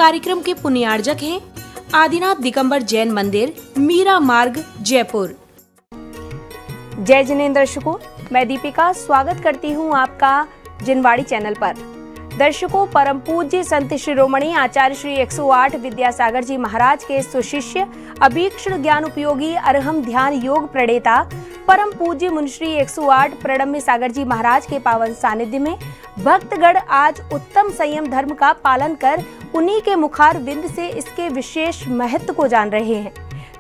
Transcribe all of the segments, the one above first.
कार्यक्रम के पुण्यार्जक हैं आदिनाथ दिगंबर जैन मंदिर, मीरा मार्ग, जयपुर। जय जिनेंद्र दर्शकों, मैं दीपिका स्वागत करती हूं आपका जिनवाड़ी चैनल पर। दर्शकों, परम पूज्य संत शिरोमणि आचार्य श्री 108 विद्यासागर जी महाराज के सुशिष्य अभीक्षण ज्ञान उपयोगी अरहम ध्यान योग प्रणेता परम पूज्य मुनिश्री 108 प्रणम्य सागर जी महाराज के पावन सानिध्य में भक्तगण आज उत्तम संयम धर्म का पालन कर उन्हीं के मुखार बिंद से इसके विशेष महत्व को जान रहे हैं।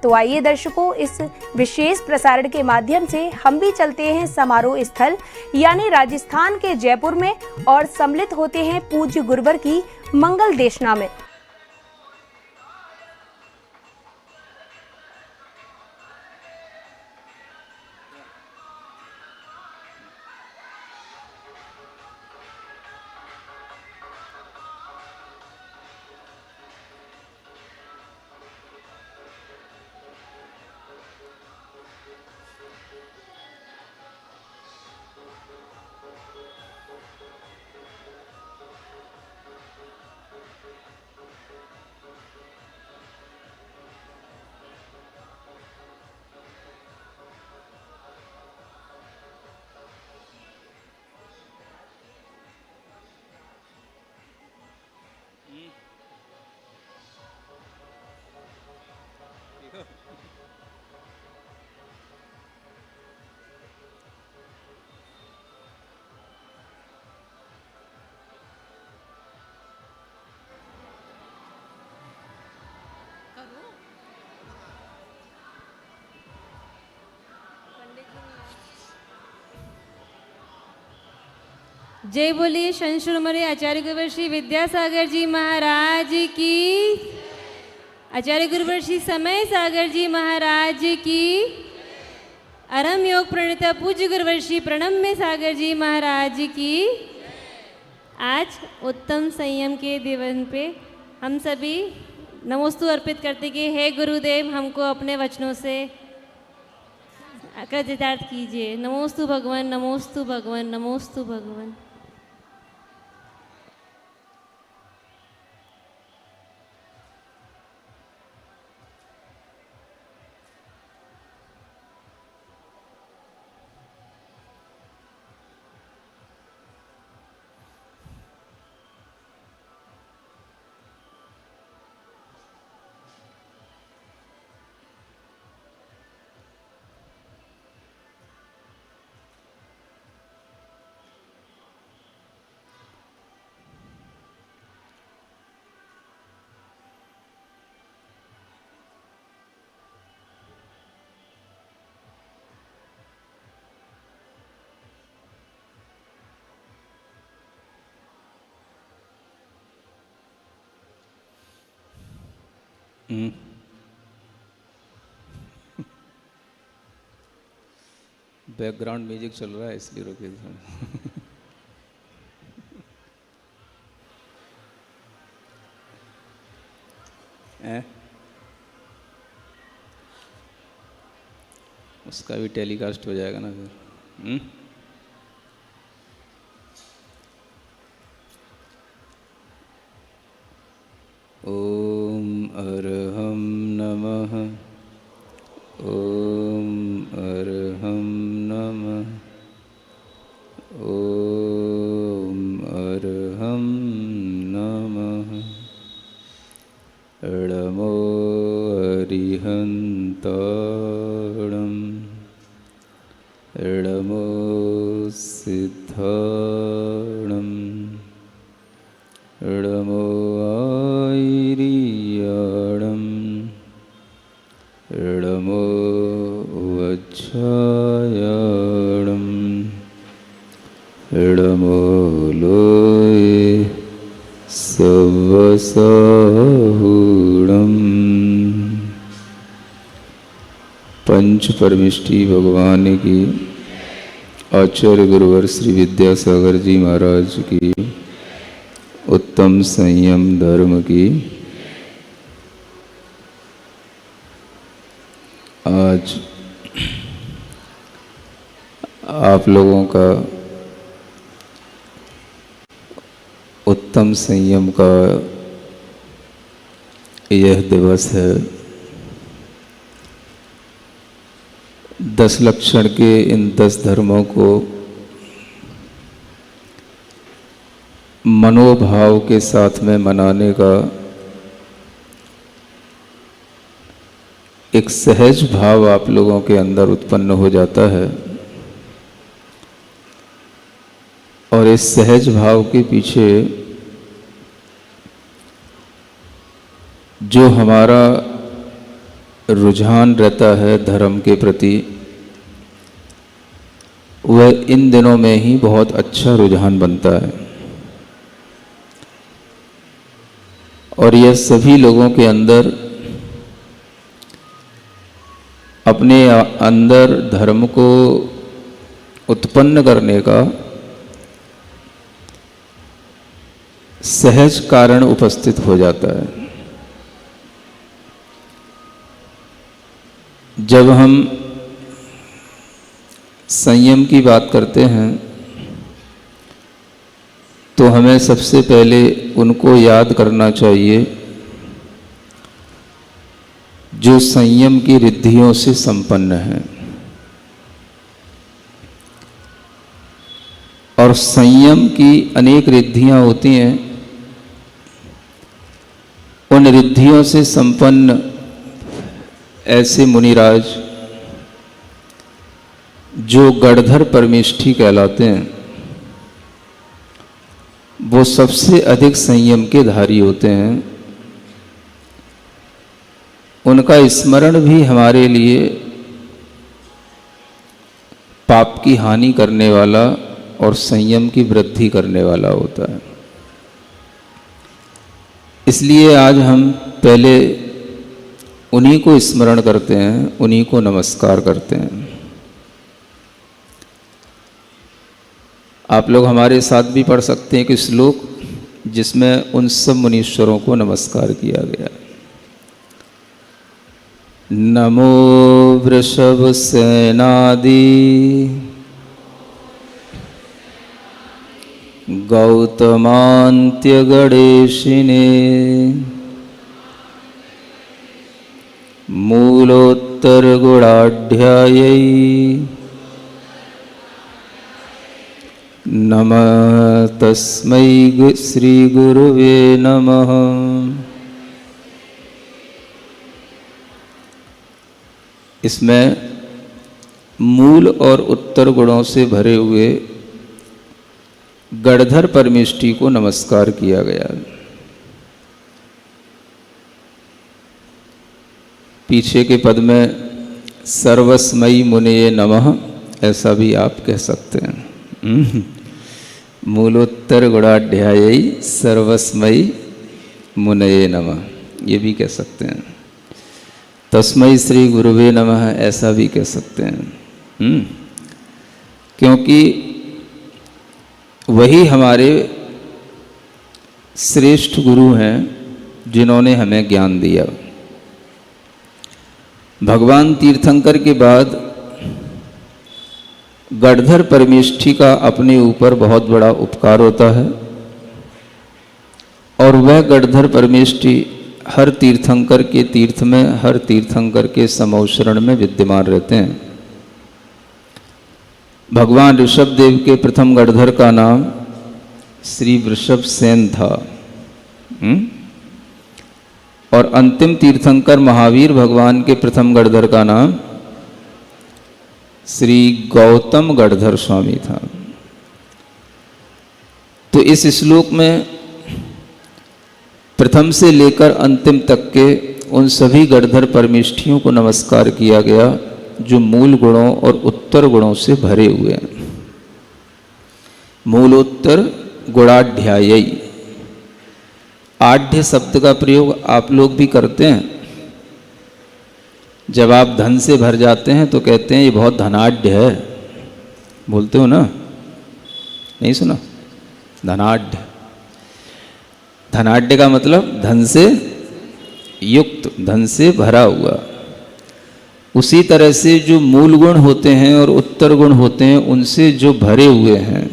तो आइए दर्शकों, इस विशेष प्रसारण के माध्यम से हम भी चलते हैं समारोह स्थल यानी राजस्थान के जयपुर में और सम्मिलित होते हैं पूज्य गुरुवर की मंगल देशना में। जय बोलिए संत शिरोमणि आचार्य गुरुवर श्री विद्यासागर जी महाराज की, आचार्य गुरुवर श्री समय सागर जी महाराज की, अरहम योग प्रणेता पूज्य गुरुवर श्री प्रणम्य सागर जी महाराज की। आज उत्तम संयम के दिवस पे हम सभी नमोस्तु अर्पित करते कि हे गुरुदेव, हमको अपने वचनों से कृतार्थ कीजिए। नमोस्तु भगवान, नमोस्तु भगवान, नमोस्तु भगवान। बैकग्राउंड म्यूजिक चल रहा है इसलिए रोके उसका भी टेलीकास्ट हो जाएगा ना फिर। ओम अरहम नमः, ओम अरहम नमः, ओम अरहम नमः। नमो अरिहंताणं, नमो सिद्धाणं, नमो आयर्याणं, नमो वज्रायाणं, नमो लोये सवसाहुणम्। पंच परमिष्टि भगवान की, आचार्य गुरुवर श्री विद्यासागर जी महाराज की, उत्तम संयम धर्म की आज आप लोगों का उत्तम संयम का यह दिवस है 10 लक्षण के इन 10 धर्मों को मनोभाव के साथ में मनाने का एक सहज भाव आप लोगों के अंदर उत्पन्न हो जाता है और इस सहज भाव के पीछे जो हमारा रुझान रहता है धर्म के प्रति, वह इन दिनों में ही बहुत अच्छा रुझान बनता है और यह सभी लोगों के अंदर अपने अंदर धर्म को उत्पन्न करने का सहज कारण उपस्थित हो जाता है। जब हम संयम की बात करते हैं तो हमें सबसे पहले उनको याद करना चाहिए जो संयम की रिद्धियों से संपन्न हैं। और संयम की अनेक रिद्धियां होती हैं। उन रिद्धियों से संपन्न ऐसे मुनिराज जो गणधर परमेष्ठी कहलाते हैं, वो सबसे अधिक संयम के धारी होते हैं। उनका स्मरण भी हमारे लिए पाप की हानि करने वाला और संयम की वृद्धि करने वाला होता है। इसलिए आज हम पहले उन्हीं को स्मरण करते हैं, उन्हीं को नमस्कार करते हैं। आप लोग हमारे साथ भी पढ़ सकते हैं कि श्लोक जिसमें उन सब मुनीश्वरों को नमस्कार किया गया। नमो वृषभ सेनादि गौतमान्त्य गणेशिने मूलोत्तर गुणाढ्यायै नमः तस्मै श्री गुरुवे नमः। इसमें मूल और उत्तर गुणों से भरे हुए गणधर परमेष्ठी को नमस्कार किया गया। पीछे के पद में सर्वस्मयी मुनये नमः ऐसा भी आप कह सकते हैं। मूलोत्तर गुणाढ्यायै सर्वस्मयी मुनये नमः ये भी कह सकते हैं। तस्मै श्री गुरुवे नमः ऐसा भी कह सकते हैं। क्योंकि वही हमारे श्रेष्ठ गुरु हैं जिन्होंने हमें ज्ञान दिया। भगवान तीर्थंकर के बाद गणधर परमेष्ठी का अपने ऊपर बहुत बड़ा उपकार होता है और वह गणधर परमेष्ठी हर तीर्थंकर के तीर्थ में, हर तीर्थंकर के समौशरण में विद्यमान रहते हैं। भगवान ऋषभ देव के प्रथम गणधर का नाम श्री वृषभ सेन था और अंतिम तीर्थंकर महावीर भगवान के प्रथम गणधर का नाम श्री गौतम गणधर स्वामी था। तो इस श्लोक में प्रथम से लेकर अंतिम तक के उन सभी गणधर परमेष्ठियों को नमस्कार किया गया जो मूल गुणों और उत्तर गुणों से भरे हुए हैं। मूलोत्तर गुणाढ्यायै, आढ्य शब्द का प्रयोग आप लोग भी करते हैं। जब आप धन से भर जाते हैं तो कहते हैं ये बहुत धनाढ्य है, बोलते हो ना? नहीं सुना? धनाढ्य, धनाढ्य का मतलब धन से युक्त, धन से भरा हुआ। उसी तरह से जो मूल गुण होते हैं और उत्तर गुण होते हैं उनसे जो भरे हुए हैं,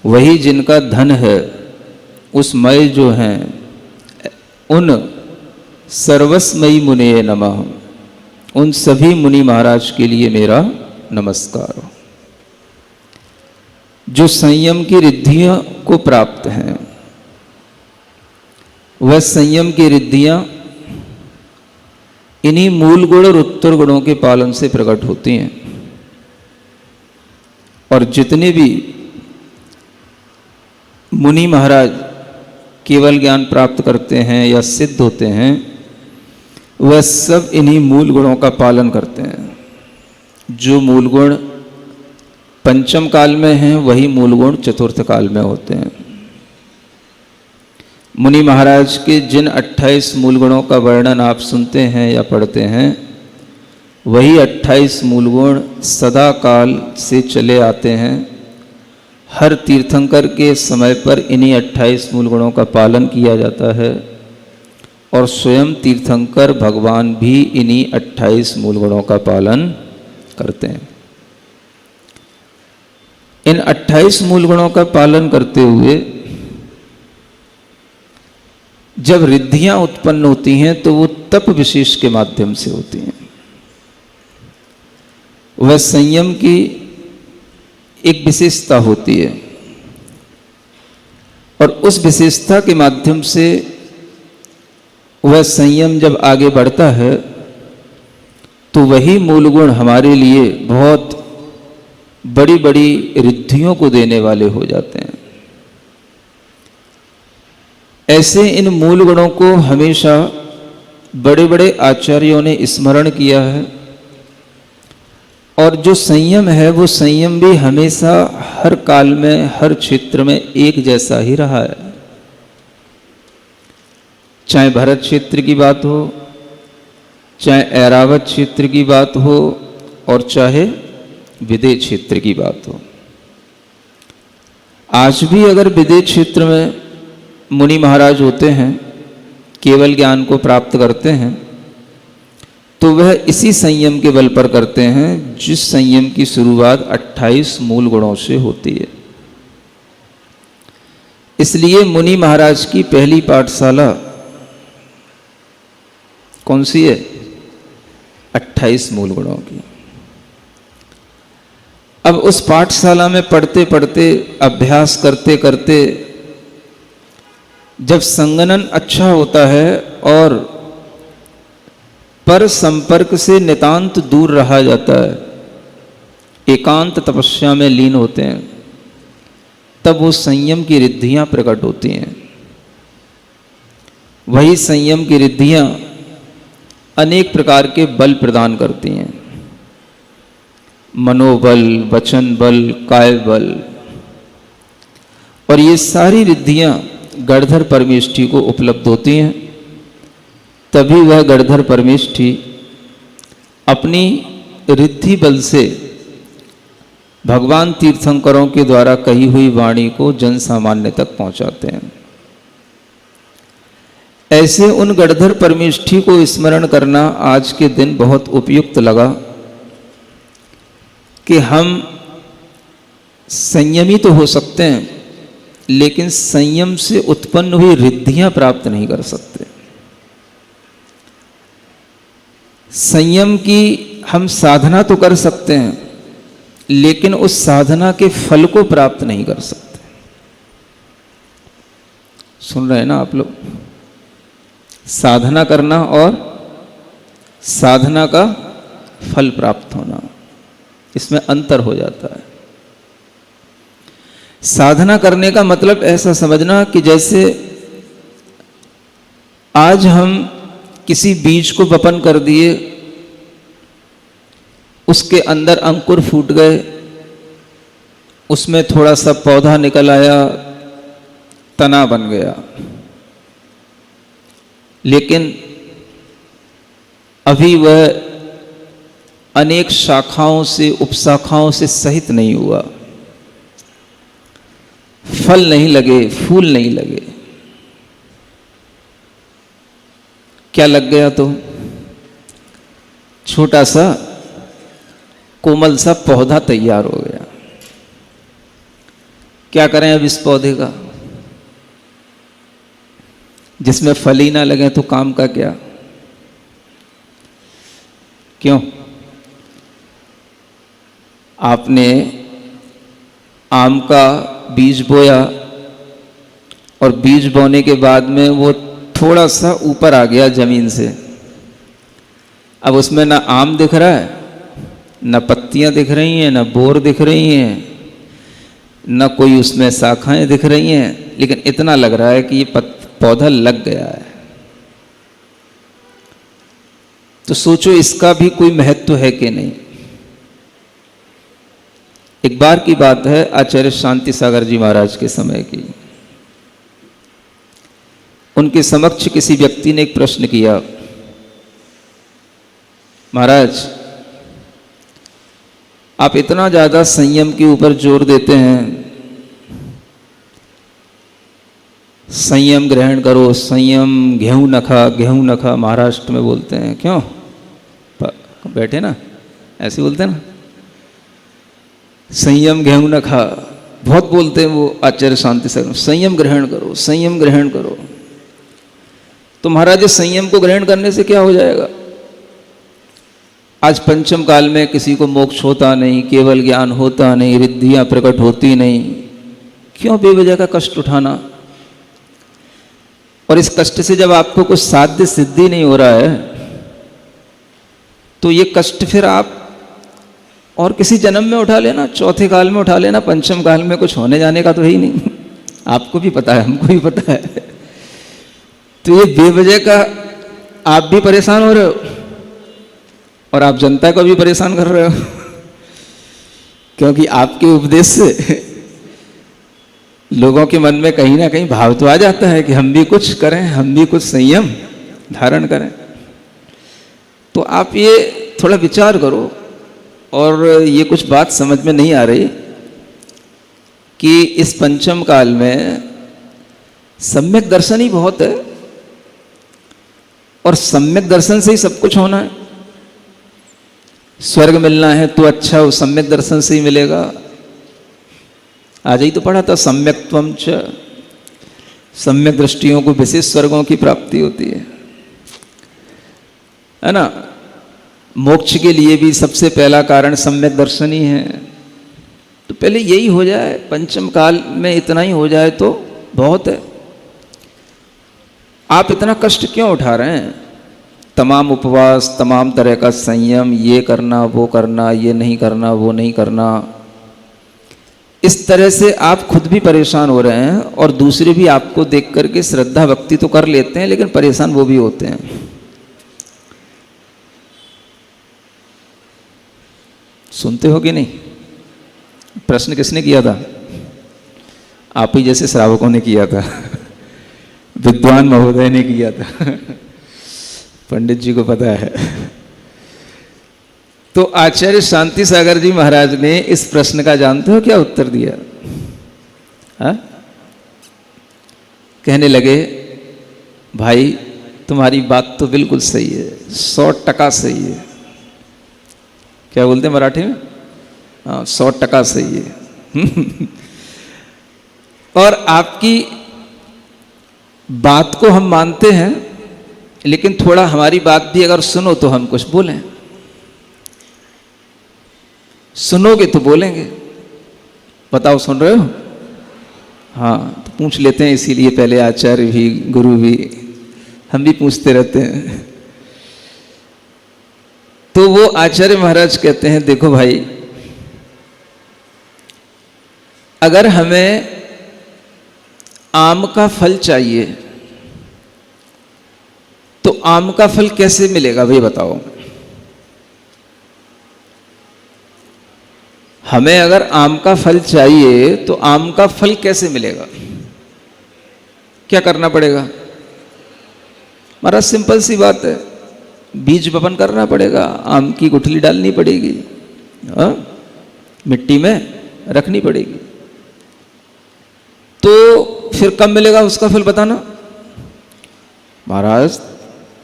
वही जिनका धन है, उस मय जो हैं उन सर्वस्मयी मुने नमः, उन सभी मुनि महाराज के लिए मेरा नमस्कार हो जो संयम की रिद्धियों को प्राप्त हैं। वह संयम की रिद्धियां इन्हीं मूल गुण और उत्तर गुणों के पालन से प्रकट होती हैं। और जितने भी मुनि महाराज केवल ज्ञान प्राप्त करते हैं या सिद्ध होते हैं, वह सब इन्हीं मूल गुणों का पालन करते हैं। जो मूल गुण पंचम काल में हैं, वही मूल गुण चतुर्थ काल में होते हैं। मुनि महाराज के जिन 28 मूल गुणों का वर्णन आप सुनते हैं या पढ़ते हैं, वही 28 मूल गुण सदा काल से चले आते हैं। हर तीर्थंकर के समय पर इन्हीं 28 मूल गुणों का पालन किया जाता है और स्वयं तीर्थंकर भगवान भी इन्हीं 28 मूल गुणों का पालन करते हैं। इन 28 मूल गुणों का पालन करते हुए जब रिद्धियां उत्पन्न होती हैं तो वो तप विशेष के माध्यम से होती हैं। वह संयम की एक विशेषता होती है और उस विशेषता के माध्यम से वह संयम जब आगे बढ़ता है तो वही मूल गुण हमारे लिए बहुत बड़ी बड़ी रिद्धियों को देने वाले हो जाते हैं। ऐसे इन मूल गुणों को हमेशा बड़े बड़े आचार्यों ने स्मरण किया है और जो संयम है वो संयम भी हमेशा हर काल में हर क्षेत्र में एक जैसा ही रहा है। चाहे भरत क्षेत्र की बात हो, चाहे ऐरावत क्षेत्र की बात हो और चाहे विदेह क्षेत्र की बात हो। आज भी अगर विदेह क्षेत्र में मुनि महाराज होते हैं, केवल ज्ञान को प्राप्त करते हैं, तो वह इसी संयम के बल पर करते हैं जिस संयम की शुरुआत 28 मूल गुणों से होती है। इसलिए मुनि महाराज की पहली पाठशाला कौन सी है? 28 मूल गुणों की। अब उस पाठशाला में पढ़ते पढ़ते, अभ्यास करते करते जब संगनन अच्छा होता है और पर संपर्क से नितांत दूर रहा जाता है, एकांत तपस्या में लीन होते हैं, तब वो संयम की रिद्धियां प्रकट होती हैं। वही संयम की रिद्धियां अनेक प्रकार के बल प्रदान करती हैं। मनोबल, वचन बल, काय बल, और ये सारी रिद्धियां गणधर परमेष्ठी को उपलब्ध होती हैं। तभी वह गणधर परमेष्ठी अपनी रिद्धि बल से भगवान तीर्थंकरों के द्वारा कही हुई वाणी को जन सामान्य तक पहुंचाते हैं। ऐसे उन गणधर परमेष्ठी को स्मरण करना आज के दिन बहुत उपयुक्त लगा कि हम संयमी तो हो सकते हैं, लेकिन संयम से उत्पन्न हुई रिद्धियां प्राप्त नहीं कर सकते। संयम की हम साधना तो कर सकते हैं, लेकिन उस साधना के फल को प्राप्त नहीं कर सकते। सुन रहे हैं ना आप लोग? साधना करना और साधना का फल प्राप्त होना, इसमें अंतर हो जाता है। साधना करने का मतलब ऐसा समझना कि जैसे आज हम किसी बीज को वपन कर दिए, उसके अंदर अंकुर फूट गए, उसमें थोड़ा सा पौधा निकल आया, तना बन गया, लेकिन अभी वह अनेक शाखाओं से, उपशाखाओं से सहित नहीं हुआ, फल नहीं लगे, फूल नहीं लगे। क्या लग गया? तो छोटा सा कोमल सा पौधा तैयार हो गया। क्या करें अब इस पौधे का? जिसमें फल ही ना लगे तो काम का क्या? क्यों? आपने आम का बीज बोया और बीज बोने के बाद में वो थोड़ा सा ऊपर आ गया जमीन से। अब उसमें ना आम दिख रहा है, ना पत्तियां दिख रही हैं, ना बोर दिख रही हैं, ना कोई उसमें शाखाएं दिख रही हैं, लेकिन इतना लग रहा है कि ये पौधा लग गया है। तो सोचो इसका भी कोई महत्व है कि नहीं। एक बार की बात है, आचार्य शांति सागर जी महाराज के समय की। उनके समक्ष किसी व्यक्ति ने एक प्रश्न किया, महाराज आप इतना ज्यादा संयम के ऊपर जोर देते हैं, संयम ग्रहण करो, संयम, गेहूं न खा महाराष्ट्र में बोलते हैं। क्यों? बैठे ना, ऐसे बोलते हैं ना, संयम गेहूं न खा, बहुत बोलते हैं वो आचार्य शांति सागर, संयम ग्रहण करो, संयम ग्रहण करो। तो महाराज संयम को ग्रहण करने से क्या हो जाएगा? आज पंचम काल में किसी को मोक्ष होता नहीं, केवल ज्ञान होता नहीं, रिद्धियां प्रकट होती नहीं, क्यों बेवजह का कष्ट उठाना? और इस कष्ट से जब आपको कुछ साध्य सिद्धि नहीं हो रहा है तो ये कष्ट फिर आप और किसी जन्म में उठा लेना, चौथे काल में उठा लेना, पंचम काल में कुछ होने जाने का तो है ही नहीं। आपको भी पता है, हमको भी पता है। तो ये बेवजह का आप भी परेशान हो रहे हो और आप जनता को भी परेशान कर रहे हो, क्योंकि आपके उपदेश से लोगों के मन में कहीं ना कहीं भाव तो आ जाता है कि हम भी कुछ करें, हम भी कुछ संयम धारण करें। तो आप ये थोड़ा विचार करो। और ये कुछ बात समझ में नहीं आ रही कि इस पंचम काल में सम्यक दर्शन ही बहुत है और सम्यक दर्शन से ही सब कुछ होना है। स्वर्ग मिलना है तो अच्छा वो सम्यक दर्शन से ही मिलेगा। आज ही तो पढ़ा था, सम्यक्त्वम च, सम्यक दृष्टियों को विशेष स्वर्गों की प्राप्ति होती है ना। मोक्ष के लिए भी सबसे पहला कारण सम्यक दर्शन ही है। तो पहले यही हो जाए, पंचम काल में इतना ही हो जाए तो बहुत है। आप इतना कष्ट क्यों उठा रहे हैं? तमाम उपवास, तमाम तरह का संयम, ये करना, वो करना, ये नहीं करना, वो नहीं करना, इस तरह से आप खुद भी परेशान हो रहे हैं और दूसरे भी आपको देख करके श्रद्धा भक्ति तो कर लेते हैं, लेकिन परेशान वो भी होते हैं। सुनते हो कि नहीं? प्रश्न किसने किया था? आप ही जैसे श्रावकों ने किया था, विद्वान महोदय ने किया था। पंडित जी को पता है। तो आचार्य शांति सागर जी महाराज ने इस प्रश्न का जानते हो क्या उत्तर दिया? हा? कहने लगे, भाई तुम्हारी बात तो बिल्कुल सही है, 100% सही है। क्या बोलते हैं मराठी में? हाँ, 100% सही है। और आपकी बात को हम मानते हैं, लेकिन थोड़ा हमारी बात भी अगर सुनो तो हम कुछ बोलें। सुनोगे तो बोलेंगे। बताओ, सुन रहे हो? हाँ, तो पूछ लेते हैं, इसीलिए पहले आचार्य भी, गुरु भी, हम भी पूछते रहते हैं। तो वो आचार्य महाराज कहते हैं, देखो भाई, अगर हमें आम का फल चाहिए तो आम का फल कैसे मिलेगा भाई बताओ? हमें अगर आम का फल चाहिए तो आम का फल कैसे मिलेगा? क्या करना पड़ेगा? महाराज सिंपल सी बात है, बीज वपन करना पड़ेगा, आम की गुठली डालनी पड़ेगी, मिट्टी में रखनी पड़ेगी। तो फिर कब मिलेगा उसका फल बताना? महाराज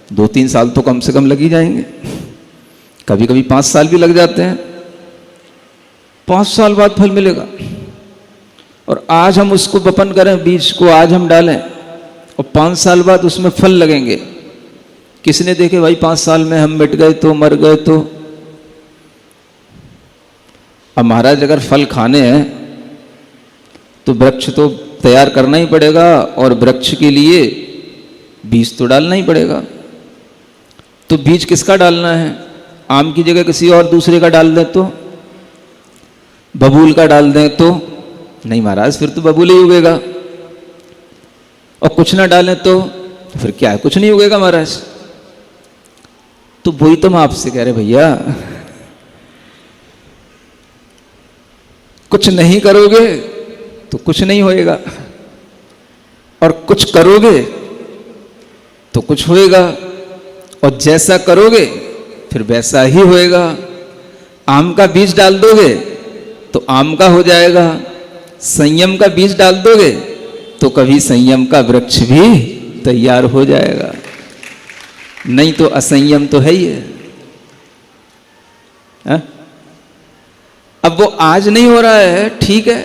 2-3 साल तो कम से कम लग ही जाएंगे, कभी कभी 5 साल भी लग जाते हैं। 5 साल बाद फल मिलेगा। और आज हम उसको वपन करें, बीज को आज हम डालें, और 5 साल बाद उसमें फल लगेंगे। किसने देखे भाई 5 साल में हम मिट गए तो, मर गए तो? अब महाराज अगर फल खाने हैं तो वृक्ष तो तैयार करना ही पड़ेगा, और वृक्ष के लिए बीज तो डालना ही पड़ेगा। तो बीज किसका डालना है? आम की जगह किसी और दूसरे का डाल दें तो? बबूल का डाल दें तो? नहीं महाराज, फिर तो बबूल ही उगेगा। और कुछ ना डालें तो फिर क्या है? कुछ नहीं उगेगा महाराज। तो वही तो हम आपसे कह रहे भैया, कुछ नहीं करोगे तो कुछ नहीं होएगा, और कुछ करोगे तो कुछ होएगा, और जैसा करोगे फिर वैसा ही होएगा। आम का बीज डाल दोगे तो आम का हो जाएगा, संयम का बीज डाल दोगे तो कभी संयम का वृक्ष भी तैयार हो जाएगा, नहीं तो असंयम तो है ही है। हा? अब वो आज नहीं हो रहा है, ठीक है,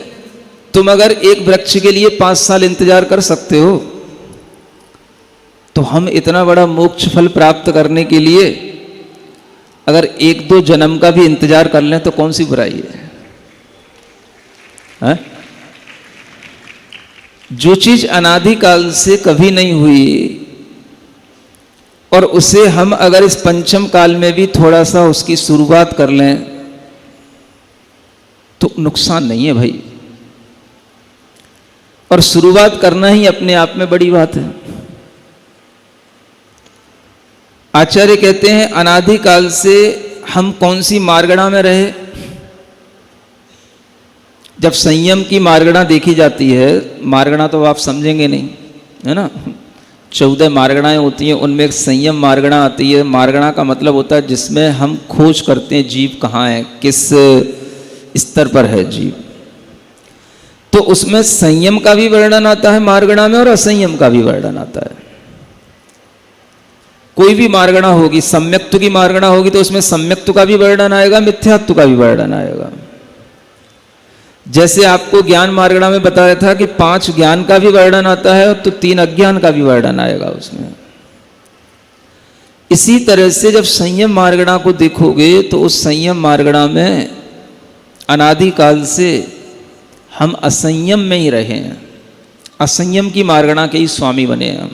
तुम अगर एक वृक्ष के लिए 5 साल इंतजार कर सकते हो, तो हम इतना बड़ा मोक्ष फल प्राप्त करने के लिए अगर 1-2 जन्म का भी इंतजार कर लें तो कौन सी बुराई है? हा? जो चीज अनादिकाल से कभी नहीं हुई, और उसे हम अगर इस पंचम काल में भी थोड़ा सा उसकी शुरुआत कर लें तो नुकसान नहीं है भाई। और शुरुआत करना ही अपने आप में बड़ी बात है। आचार्य कहते हैं अनादिकाल से हम कौन सी मार्गणा में रहे? जब संयम की मार्गणा देखी जाती है, मार्गणा तो आप समझेंगे नहीं, है ना, 14 मार्गणाएं होती हैं, उनमें एक संयम मार्गणा आती है। मार्गणा का मतलब होता है जिसमें हम खोज करते हैं जीव कहाँ है, किस स्तर पर है जीव। तो उसमें संयम का भी वर्णन आता है मार्गणा में, और असंयम का भी वर्णन आता है। कोई भी मार्गणा होगी, सम्यक्त्व की मार्गणा होगी तो उसमें सम्यक्त्व का भी वर्णन आएगा, मिथ्यात्व का भी वर्णन आएगा। जैसे आपको ज्ञान मार्गणा में बताया था कि 5 ज्ञान का भी वर्णन आता है, तो 3 अज्ञान का भी वर्णन आएगा उसमें। इसी तरह से जब संयम मार्गणा को देखोगे तो उस संयम मार्गणा में अनादिकाल से हम असंयम में ही रहे हैं, असंयम की मार्गणा के ही स्वामी बने हैं हम।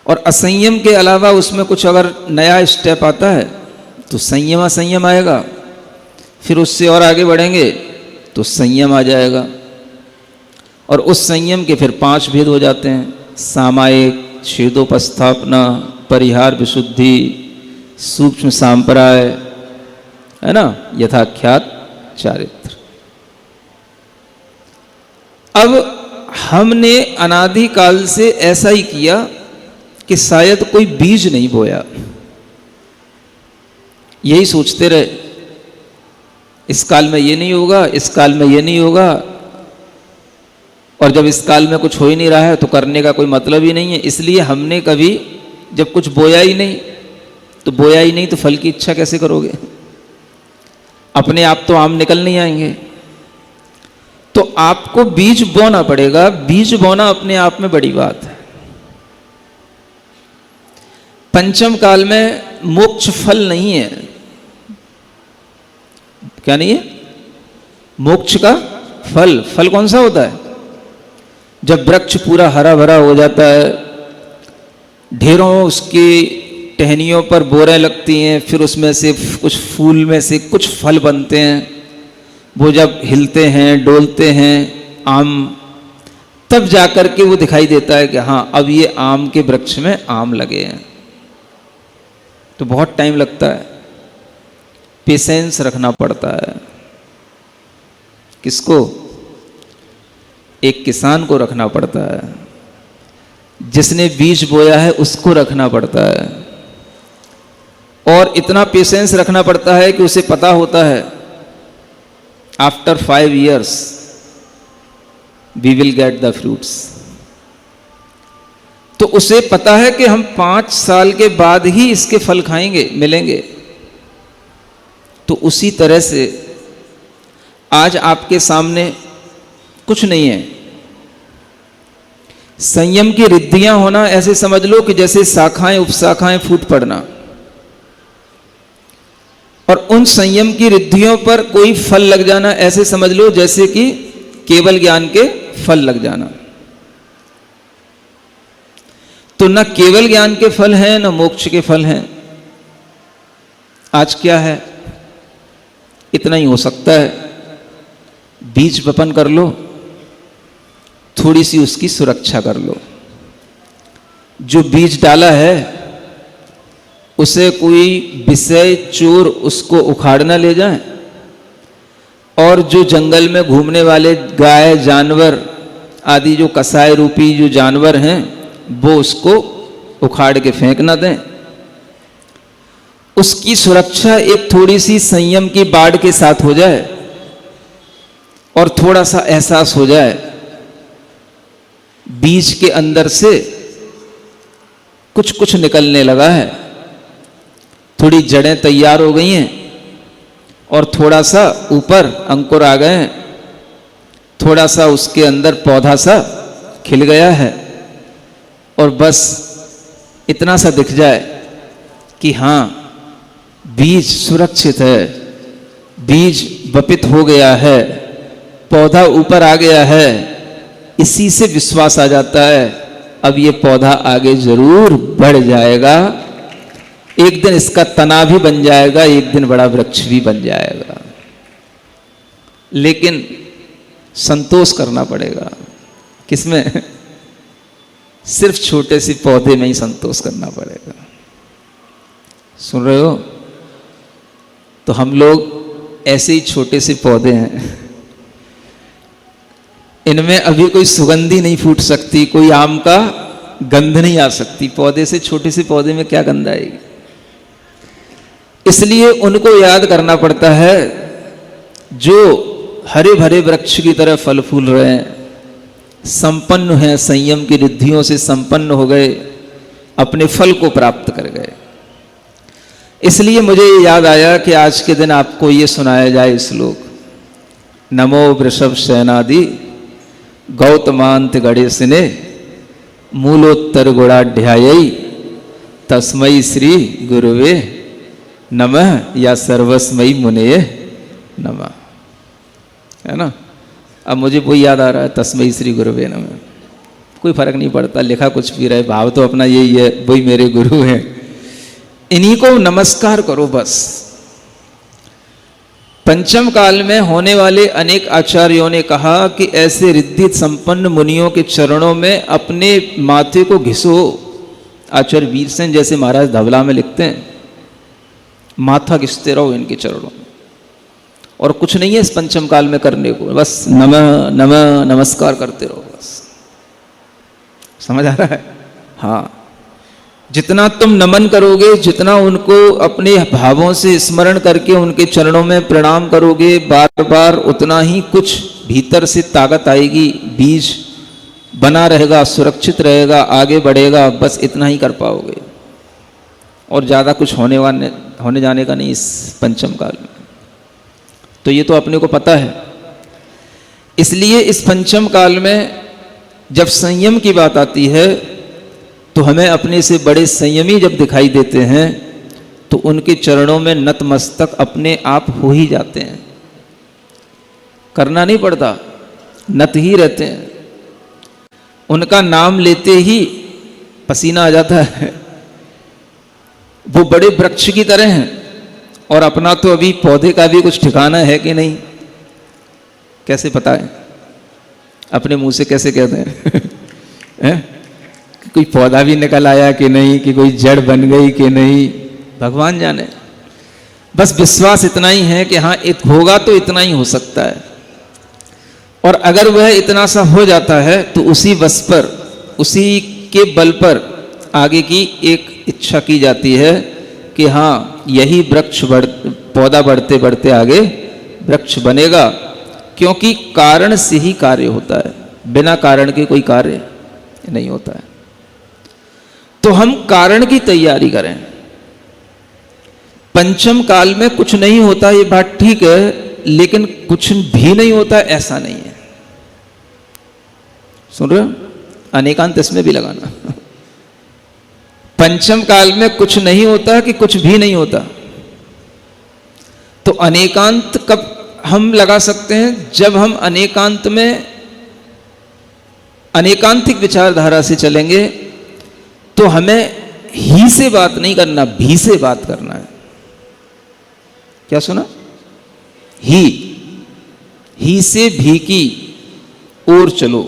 और असंयम के अलावा उसमें कुछ अगर नया स्टेप आता है तो संयम असंयम आएगा, फिर उससे और आगे बढ़ेंगे तो संयम आ जाएगा, और उस संयम के फिर 5 भेद हो जाते हैं, सामायिक, छेदोपस्थापना, परिहार विशुद्धि, सूक्ष्म सांप्राय, है ना, यथाख्यात, चारित्र। अब हमने अनादिकाल से ऐसा ही किया कि शायद कोई बीज नहीं बोया, यही सोचते रहे, इस काल में ये नहीं होगा, इस काल में ये नहीं होगा, और जब इस काल में कुछ हो ही नहीं रहा है तो करने का कोई मतलब ही नहीं है। इसलिए हमने कभी जब कुछ बोया ही नहीं तो फल की इच्छा कैसे करोगे? अपने आप तो आम निकल नहीं आएंगे, तो आपको बीज बोना पड़ेगा। बीज बोना अपने आप में बड़ी बात है। पंचम काल में मोक्ष फल नहीं है। क्या नहीं है? मोक्ष का फल। फल कौन सा होता है? जब वृक्ष पूरा हरा भरा हो जाता है, ढेरों उसकी टहनियों पर बोरें लगती हैं, फिर उसमें से कुछ फूल में से कुछ फल बनते हैं, वो जब हिलते हैं, डोलते हैं आम, तब जाकर के वो दिखाई देता है कि हाँ अब ये आम के वृक्ष में आम लगे हैं। तो बहुत टाइम लगता है, पेशेंस रखना पड़ता है। किसको? एक किसान को रखना पड़ता है, जिसने बीज बोया है उसको रखना पड़ता है, और इतना पेशेंस रखना पड़ता है कि उसे पता होता है after 5 years we will get the fruits. तो उसे पता है कि हम 5 साल के बाद ही इसके फल खाएंगे, मिलेंगे। तो उसी तरह से आज आपके सामने कुछ नहीं है, संयम की रिद्धियां होना ऐसे समझ लो कि जैसे शाखाएं उपशाखाएं फूट पड़ना, और उन संयम की रिद्धियों पर कोई फल लग जाना ऐसे समझ लो जैसे कि केवल ज्ञान के फल लग जाना। तो न केवल ज्ञान के फल हैं न मोक्ष के फल हैं। आज क्या है, इतना ही हो सकता है, बीज वपन कर लो, थोड़ी सी उसकी सुरक्षा कर लो। जो बीज डाला है उसे कोई विषय चोर उसको उखाड़ ना ले जाए, और जो जंगल में घूमने वाले गाय जानवर आदि जो कसाय रूपी जो जानवर हैं वो उसको उखाड़ के फेंक ना दें। उसकी सुरक्षा एक थोड़ी सी संयम की बाड़ के साथ हो जाए और थोड़ा सा एहसास हो जाए बीज के अंदर से कुछ कुछ निकलने लगा है, थोड़ी जड़ें तैयार हो गई हैं और थोड़ा सा ऊपर अंकुर आ गए हैं, थोड़ा सा उसके अंदर पौधा सा खिल गया है, और बस इतना सा दिख जाए कि हाँ बीज सुरक्षित है, बीज वपित हो गया है, पौधा ऊपर आ गया है, इसी से विश्वास आ जाता है अब ये पौधा आगे जरूर बढ़ जाएगा, एक दिन इसका तना भी बन जाएगा, एक दिन बड़ा वृक्ष भी बन जाएगा। लेकिन संतोष करना पड़ेगा, किसमें? सिर्फ छोटे से पौधे में ही संतोष करना पड़ेगा। सुन रहे हो? तो हम लोग ऐसे ही छोटे से पौधे हैं, इनमें अभी कोई सुगंधी नहीं फूट सकती, कोई आम का गंध नहीं आ सकती। पौधे से, छोटे से पौधे में क्या गंध आएगी? इसलिए उनको याद करना पड़ता है जो हरे भरे वृक्ष की तरह फल फूल रहे हैं, संपन्न हैं, संयम की रिद्धियों से संपन्न हो गए, अपने फल को प्राप्त कर गए। इसलिए मुझे याद आया कि आज के दिन आपको ये सुनाया जाए श्लोक, नमो वृषभ सेनादि गौतमांत गणेशने मूलोत्तर गुणाढ्यायी तस्मै श्री गुरुवे नमः या सर्वस्मयी मुनये नमः। है ना? अब मुझे वही याद आ रहा है, तस्मै श्री गुरुवे नमः। कोई फर्क नहीं पड़ता, लिखा कुछ भी रहे, भाव तो अपना यही है, वही मेरे गुरु हैं, इन्हीं को नमस्कार करो बस। पंचम काल में होने वाले अनेक आचार्यों ने कहा कि ऐसे रिद्धि संपन्न मुनियों के चरणों में अपने माथे को घिसो। आचार्य वीरसेन जैसे महाराज धवला में लिखते हैं, माथा घिसते रहो इनके चरणों में, और कुछ नहीं है इस पंचम काल में करने को, बस नमः नमः नमस्कार करते रहो बस। समझ आ रहा है? हाँ, जितना तुम नमन करोगे, जितना उनको अपने भावों से स्मरण करके उनके चरणों में प्रणाम करोगे बार बार, उतना ही कुछ भीतर से ताकत आएगी, बीज बना रहेगा, सुरक्षित रहेगा, आगे बढ़ेगा। बस इतना ही कर पाओगे, और ज़्यादा कुछ होने जाने का नहीं इस पंचम काल में। तो ये तो अपने को पता है। इसलिए इस पंचम काल में जब संयम की बात आती है तो हमें अपने से बड़े संयमी जब दिखाई देते हैं तो उनके चरणों में नतमस्तक अपने आप हो ही जाते हैं, करना नहीं पड़ता, नत ही रहते हैं। उनका नाम लेते ही पसीना आ जाता है। वो बड़े वृक्ष की तरह हैं, और अपना तो अभी पौधे का भी कुछ ठिकाना है कि नहीं, कैसे पता है? अपने मुंह से कैसे कहते हैं? है? कोई पौधा भी निकल आया कि नहीं, कि कोई जड़ बन गई कि नहीं, भगवान जाने। बस विश्वास इतना ही है कि हाँ होगा तो इतना ही हो सकता है, और अगर वह इतना सा हो जाता है तो उसी बस पर, उसी के बल पर आगे की एक इच्छा की जाती है कि हाँ यही वृक्ष पौधा बढ़ते बढ़ते आगे वृक्ष बनेगा, क्योंकि कारण से ही कार्य होता है, बिना कारण के कोई कार्य नहीं होता है। तो हम कारण की तैयारी करें। पंचम काल में कुछ नहीं होता ये बात ठीक है, लेकिन कुछ भी नहीं होता ऐसा नहीं है। सुन रहे हो? अनेकांत इसमें भी लगाना। पंचम काल में कुछ नहीं होता कि कुछ भी नहीं होता। तो अनेकांत कब हम लगा सकते हैं? जब हम अनेकांत में अनेकांतिक विचारधारा से चलेंगे तो हमें ही से बात नहीं करना, भी से बात करना है। क्या सुना? ही से भी की ओर चलो,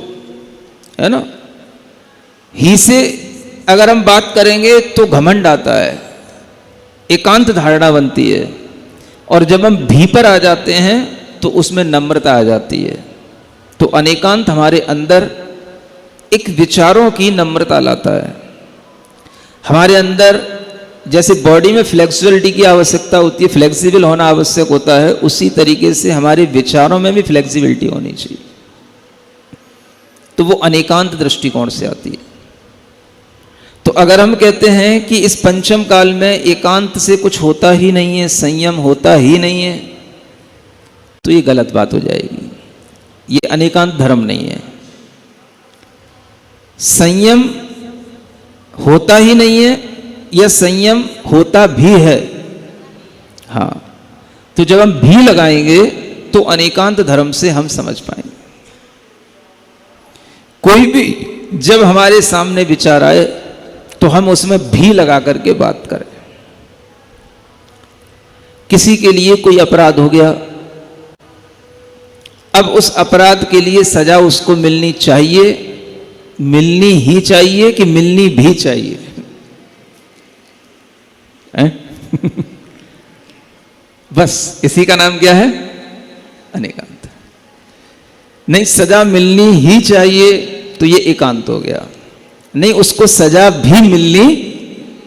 है ना। ही से अगर हम बात करेंगे तो घमंड आता है, एकांत धारणा बनती है, और जब हम भी पर आ जाते हैं तो उसमें नम्रता आ जाती है। तो अनेकांत हमारे अंदर एक विचारों की नम्रता लाता है। हमारे अंदर जैसे बॉडी में फ्लेक्सिबिलिटी की आवश्यकता होती है, फ्लेक्सिबल होना आवश्यक होता है, उसी तरीके से हमारे विचारों में भी फ्लेक्सिबिलिटी होनी चाहिए। तो वो अनेकांत दृष्टिकोण से आती है। तो अगर हम कहते हैं कि इस पंचम काल में एकांत से कुछ होता ही नहीं है, संयम होता ही नहीं है, तो ये गलत बात हो जाएगी। ये अनेकांत धर्म नहीं है। संयम होता ही नहीं है या संयम होता भी है। हाँ, तो जब हम भी लगाएंगे तो अनेकांत धर्म से हम समझ पाएंगे। कोई भी जब हमारे सामने विचार आए तो हम उसमें भी लगा करके बात करें। किसी के लिए कोई अपराध हो गया, अब उस अपराध के लिए सजा उसको मिलनी चाहिए, मिलनी ही चाहिए कि मिलनी भी चाहिए? बस इसी का नाम क्या है? अनेकांत। नहीं, सजा मिलनी ही चाहिए तो ये एकांत हो गया। नहीं, उसको सजा भी मिलनी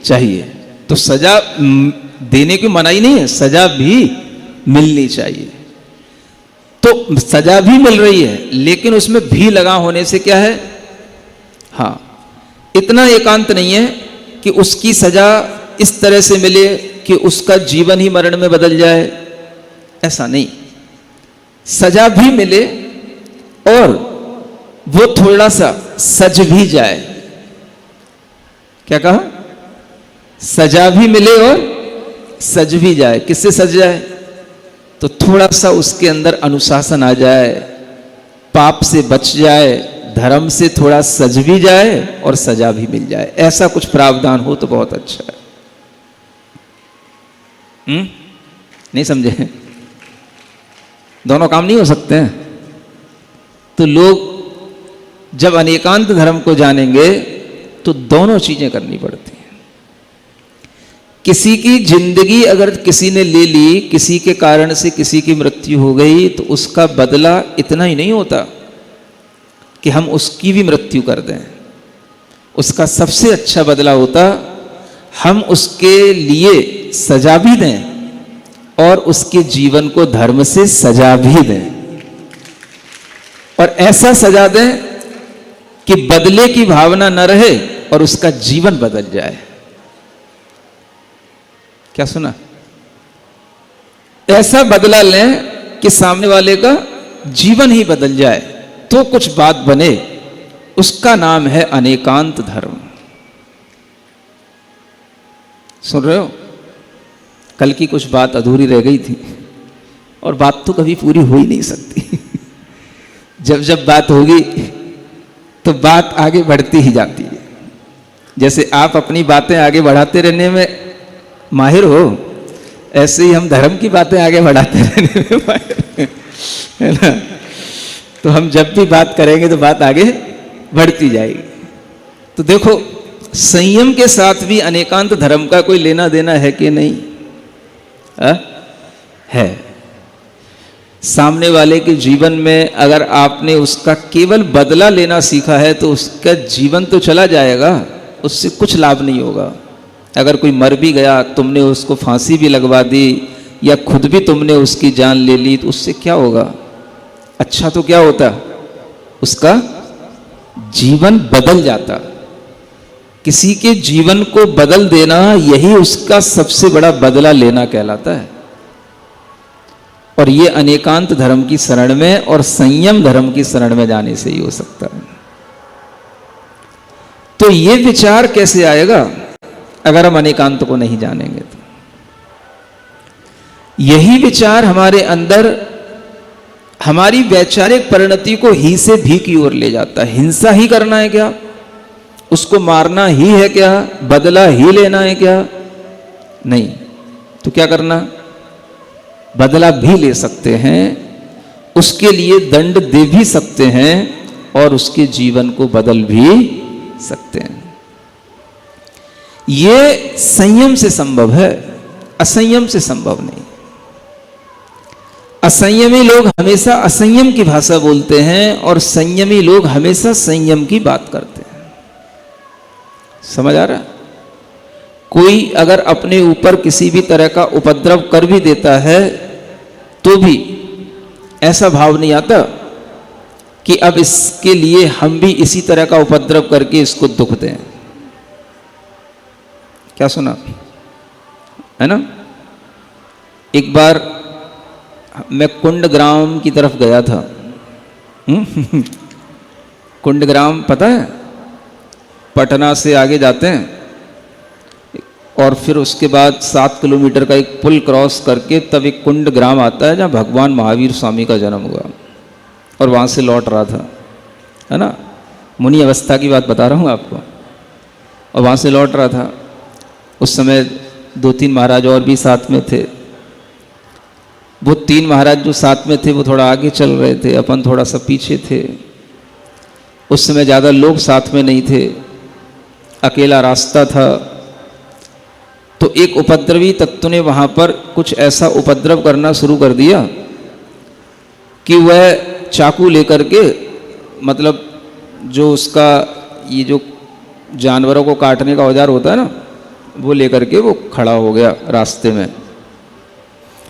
चाहिए, तो सजा देने की मनाही नहीं है, सजा भी मिलनी चाहिए। तो सजा भी मिल रही है, लेकिन उसमें भी लगा होने से क्या है? हाँ, इतना एकांत नहीं है कि उसकी सजा इस तरह से मिले कि उसका जीवन ही मरण में बदल जाए, ऐसा नहीं। सजा भी मिले और वो थोड़ा सा सज भी जाए। क्या कहा? सजा भी मिले और सज भी जाए। किससे सज जाए? तो थोड़ा सा उसके अंदर अनुशासन आ जाए, पाप से बच जाए, धर्म से थोड़ा सज भी जाए और सजा भी मिल जाए। ऐसा कुछ प्रावधान हो तो बहुत अच्छा है। नहीं समझे? दोनों काम नहीं हो सकते हैं। तो लोग जब अनेकांत धर्म को जानेंगे तो दोनों चीजें करनी पड़ती हैं। किसी की जिंदगी अगर किसी ने ले ली, किसी के कारण से किसी की मृत्यु हो गई, तो उसका बदला इतना ही नहीं होता कि हम उसकी भी मृत्यु कर दें। उसका सबसे अच्छा बदला होता हम उसके लिए सजा भी दें और उसके जीवन को धर्म से सजा भी दें, और ऐसा सजा दें कि बदले की भावना न रहे और उसका जीवन बदल जाए। क्या सुना? ऐसा बदला लें कि सामने वाले का जीवन ही बदल जाए, तो कुछ बात बने। उसका नाम है अनेकांत धर्म। सुन रहे हो? कल की कुछ बात अधूरी रह गई थी, और बात तो कभी पूरी हो ही नहीं सकती। जब जब बात होगी तो बात आगे बढ़ती ही जाती है। जैसे आप अपनी बातें आगे बढ़ाते रहने में माहिर हो, ऐसे ही हम धर्म की बातें आगे बढ़ाते रहने में माहिर है ना। तो हम जब भी बात करेंगे तो बात आगे बढ़ती जाएगी। तो देखो, संयम के साथ भी अनेकांत धर्म का कोई लेना देना है कि नहीं? है। सामने वाले के जीवन में अगर आपने उसका केवल बदला लेना सीखा है तो उसका जीवन तो चला जाएगा, उससे कुछ लाभ नहीं होगा। अगर कोई मर भी गया, तुमने उसको फांसी भी लगवा दी या खुद भी तुमने उसकी जान ले ली, तो उससे क्या होगा? अच्छा तो क्या होता? उसका जीवन बदल जाता। किसी के जीवन को बदल देना, यही उसका सबसे बड़ा बदला लेना कहलाता है। और ये अनेकांत धर्म की शरण में और संयम धर्म की शरण में जाने से ही हो सकता है। ये विचार कैसे आएगा अगर हम अनेकांत को नहीं जानेंगे? तो यही विचार हमारे अंदर हमारी वैचारिक परिणति को ही से भी की ओर ले जाता है। हिंसा ही करना है क्या? उसको मारना ही है क्या? बदला ही लेना है क्या? नहीं। तो क्या करना? बदला भी ले सकते हैं, उसके लिए दंड दे भी सकते हैं और उसके जीवन को बदल भी सकते हैं। ये संयम से संभव है, असंयम से संभव नहीं। असंयमी लोग हमेशा असंयम की भाषा बोलते हैं और संयमी लोग हमेशा संयम की बात करते हैं। समझ आ रहा है? कोई अगर अपने ऊपर किसी भी तरह का उपद्रव कर भी देता है तो भी ऐसा भाव नहीं आता कि अब इसके लिए हम भी इसी तरह का उपद्रव करके इसको दुख दें। क्या सुना है ना? एक बार मैं कुंडग्राम की तरफ गया था। कुंडग्राम पता है? पटना से आगे जाते हैं और फिर उसके बाद 7 किलोमीटर का एक पुल क्रॉस करके तब एक कुंडग्राम आता है जहाँ भगवान महावीर स्वामी का जन्म हुआ। और वहाँ से लौट रहा था, है ना? मुनि अवस्था की बात बता रहा हूँ आपको। और वहाँ से लौट रहा था, उस समय 2-3 महाराज और भी साथ में थे। वो 3 महाराज जो साथ में थे वो थोड़ा आगे चल रहे थे, अपन थोड़ा सा पीछे थे। उस समय ज़्यादा लोग साथ में नहीं थे, अकेला रास्ता था। तो एक उपद्रवी तत्व ने वहाँ पर कुछ ऐसा उपद्रव करना शुरू कर दिया कि वह चाकू लेकर के, मतलब जो उसका ये जो जानवरों को काटने का औजार होता है ना, वो लेकर के वो खड़ा हो गया रास्ते में।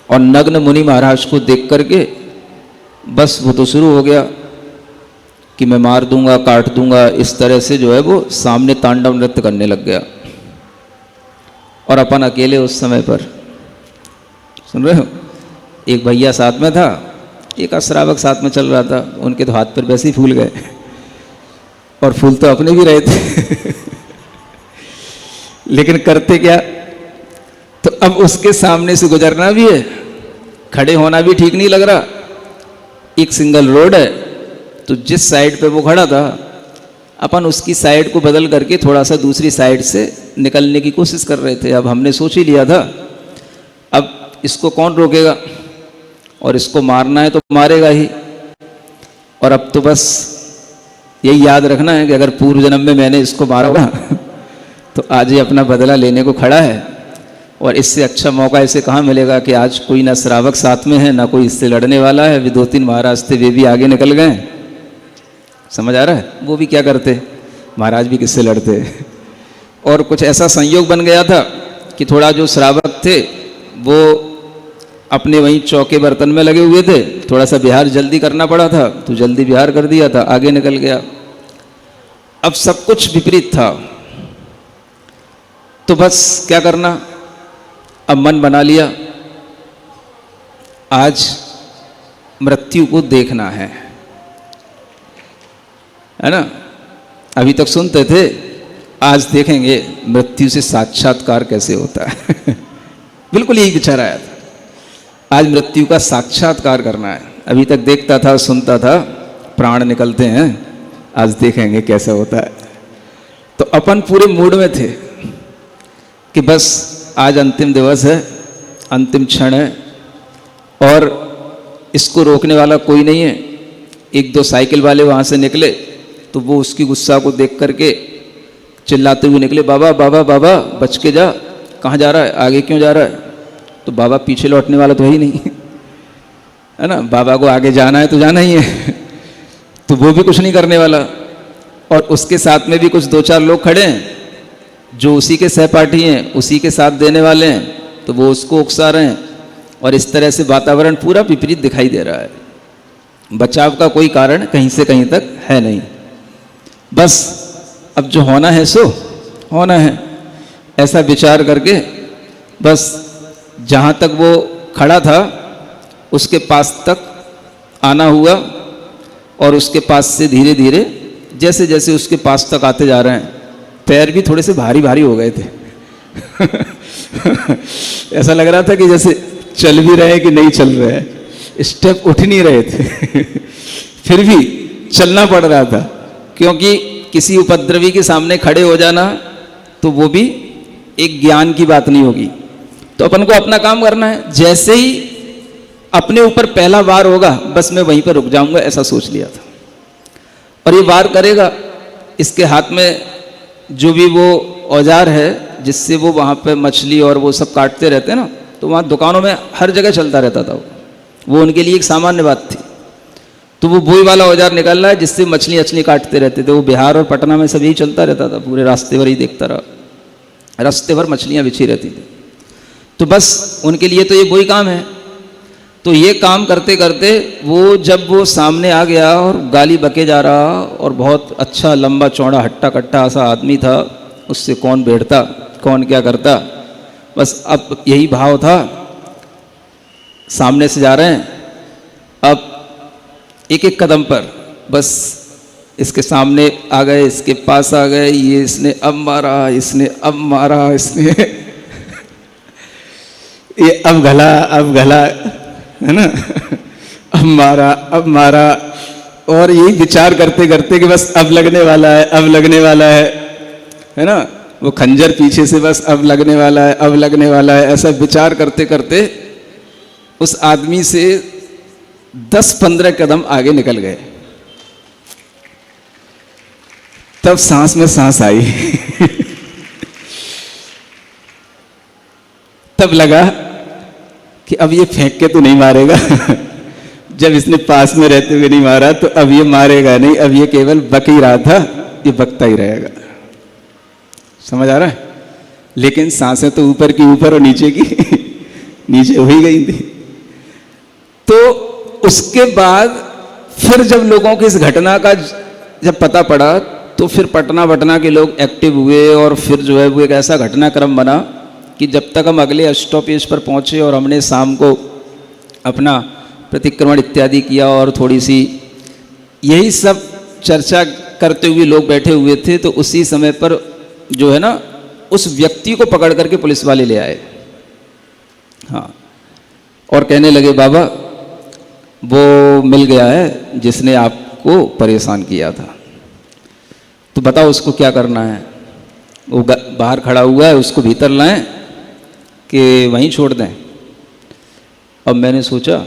और नग्न मुनि महाराज को देख करके बस वो तो शुरू हो गया कि मैं मार दूंगा, काट दूंगा, इस तरह से जो है वो सामने तांडव नृत्य करने लग गया। और अपन अकेले उस समय पर, सुन रहे हो, एक भैया साथ में था, एक अश्रावक साथ में चल रहा था। उनके तो हाथ पर वैसे ही फूल गए और फूल तो अपने भी रहे थे। लेकिन करते क्या? तो अब उसके सामने से गुजरना भी है, खड़े होना भी ठीक नहीं लग रहा। एक सिंगल रोड है, तो जिस साइड पे वो खड़ा था अपन उसकी साइड को बदल करके थोड़ा सा दूसरी साइड से निकलने की कोशिश कर रहे थे। अब हमने सोच ही लिया था अब इसको कौन रोकेगा, और इसको मारना है तो मारेगा ही। और अब तो बस यही याद रखना है कि अगर पूर्व जन्म में मैंने इसको मारा होगा तो आज ये अपना बदला लेने को खड़ा है। और इससे अच्छा मौका इसे कहाँ मिलेगा कि आज कोई ना श्रावक साथ में है, ना कोई इससे लड़ने वाला है। वे 2-3 महाराज थे, वे भी आगे निकल गए। समझ आ रहा है? वो भी क्या करते, महाराज भी किससे लड़ते। और कुछ ऐसा संयोग बन गया था कि थोड़ा जो श्रावक थे वो अपने वहीं चौके बर्तन में लगे हुए थे। थोड़ा सा बिहार जल्दी करना पड़ा था तो जल्दी बिहार कर दिया था, आगे निकल गया। अब सब कुछ विपरीत था, तो बस क्या करना, अब मन बना लिया आज मृत्यु को देखना है ना? अभी तक सुनते थे, आज देखेंगे मृत्यु से साक्षात्कार कैसे होता है। बिल्कुल यही विचार आया था, आज मृत्यु का साक्षात्कार करना है। अभी तक देखता था, सुनता था, प्राण निकलते हैं, आज देखेंगे कैसा होता है। तो अपन पूरे मूड में थे कि बस आज अंतिम दिवस है, अंतिम क्षण है और इसको रोकने वाला कोई नहीं है। 1-2 साइकिल वाले वहाँ से निकले तो वो उसकी गुस्सा को देख करके चिल्लाते हुए निकले, बाबा बाबा बाबा बच के जा, कहाँ जा रहा है, आगे क्यों जा रहा है? तो बाबा पीछे लौटने वाला तो है ही नहीं, है ना? बाबा को आगे जाना है तो जाना ही है। तो वो भी कुछ नहीं करने वाला। और उसके साथ में भी कुछ 2-4 लोग खड़े हैं जो उसी के सहपाठी हैं, उसी के साथ देने वाले हैं, तो वो उसको उकसा रहे हैं। और इस तरह से वातावरण पूरा विपरीत दिखाई दे रहा है। बचाव का कोई कारण कहीं से कहीं तक है नहीं। बस अब जो होना है सो होना है, ऐसा विचार करके बस जहाँ तक वो खड़ा था उसके पास तक आना हुआ। और उसके पास से धीरे धीरे जैसे जैसे उसके पास तक आते जा रहे हैं पैर भी थोड़े से भारी भारी हो गए थे। ऐसा लग रहा था कि जैसे चल भी रहे कि नहीं चल रहे हैं, स्टेप उठ नहीं रहे थे। फिर भी चलना पड़ रहा था, क्योंकि किसी उपद्रवी के सामने खड़े हो जाना तो वो भी एक ज्ञान की बात नहीं होगी। तो अपन को अपना काम करना है, जैसे ही अपने ऊपर पहला वार होगा बस मैं वहीं पर रुक जाऊंगा, ऐसा सोच लिया था। और ये वार करेगा, इसके हाथ में जो भी वो औजार है जिससे वो वहाँ पे मछली और वो सब काटते रहते हैं ना, तो वहाँ दुकानों में हर जगह चलता रहता था वो उनके लिए एक सामान्य बात थी। तो वो वही वाला औजार निकल रहा है जिससे मछली अछली काटते रहते थे। वो बिहार और पटना में सब यही चलता रहता था, पूरे रास्ते भर ही देखता रहा, रास्ते भर मछलियाँ बिछी रहती थी। तो बस उनके लिए तो ये वही काम है। तो ये काम करते करते वो जब वो सामने आ गया और गाली बके जा रहा, और बहुत अच्छा लंबा चौड़ा हट्टा कट्टा सा आदमी था, उससे कौन बैठता कौन क्या करता, बस अब यही भाव था। सामने से जा रहे हैं, अब एक एक कदम पर बस इसके सामने आ गए, इसके पास आ गए, ये इसने अब मारा, इसने अब मारा, इसने ये अब गला है ना, अब मारा, और यही विचार करते करते कि बस अब लगने वाला है, अब लगने वाला है ना, वो खंजर पीछे से बस अब लगने वाला है, अब लगने वाला है, ऐसा विचार करते करते उस आदमी से 10-15 कदम आगे निकल गए। तब सांस में सांस आई। तब लगा कि अब ये फेंक के तो नहीं मारेगा। जब इसने पास में रहते हुए नहीं मारा तो अब ये मारेगा नहीं, अब ये केवल बक ही रहा था, ये बकता ही रहेगा। समझ आ रहा है? लेकिन सांसें तो ऊपर की ऊपर और नीचे की नीचे हो ही गई थी। तो उसके बाद फिर जब लोगों की इस घटना का जब पता पड़ा तो फिर पटना के लोग एक्टिव हुए, और फिर जो है वो एक ऐसा घटनाक्रम बना कि जब तक हम अगले स्टॉपेज पर पहुंचे और हमने शाम को अपना प्रतिक्रमण इत्यादि किया और थोड़ी सी यही सब चर्चा करते हुए लोग बैठे हुए थे, तो उसी समय पर जो है ना उस व्यक्ति को पकड़ करके पुलिस वाले ले आए। हाँ, और कहने लगे बाबा वो मिल गया है जिसने आपको परेशान किया था, तो बताओ उसको क्या करना है। वो बाहर खड़ा हुआ है, उसको भीतर लाएं कि वहीं छोड़ दें। अब मैंने सोचा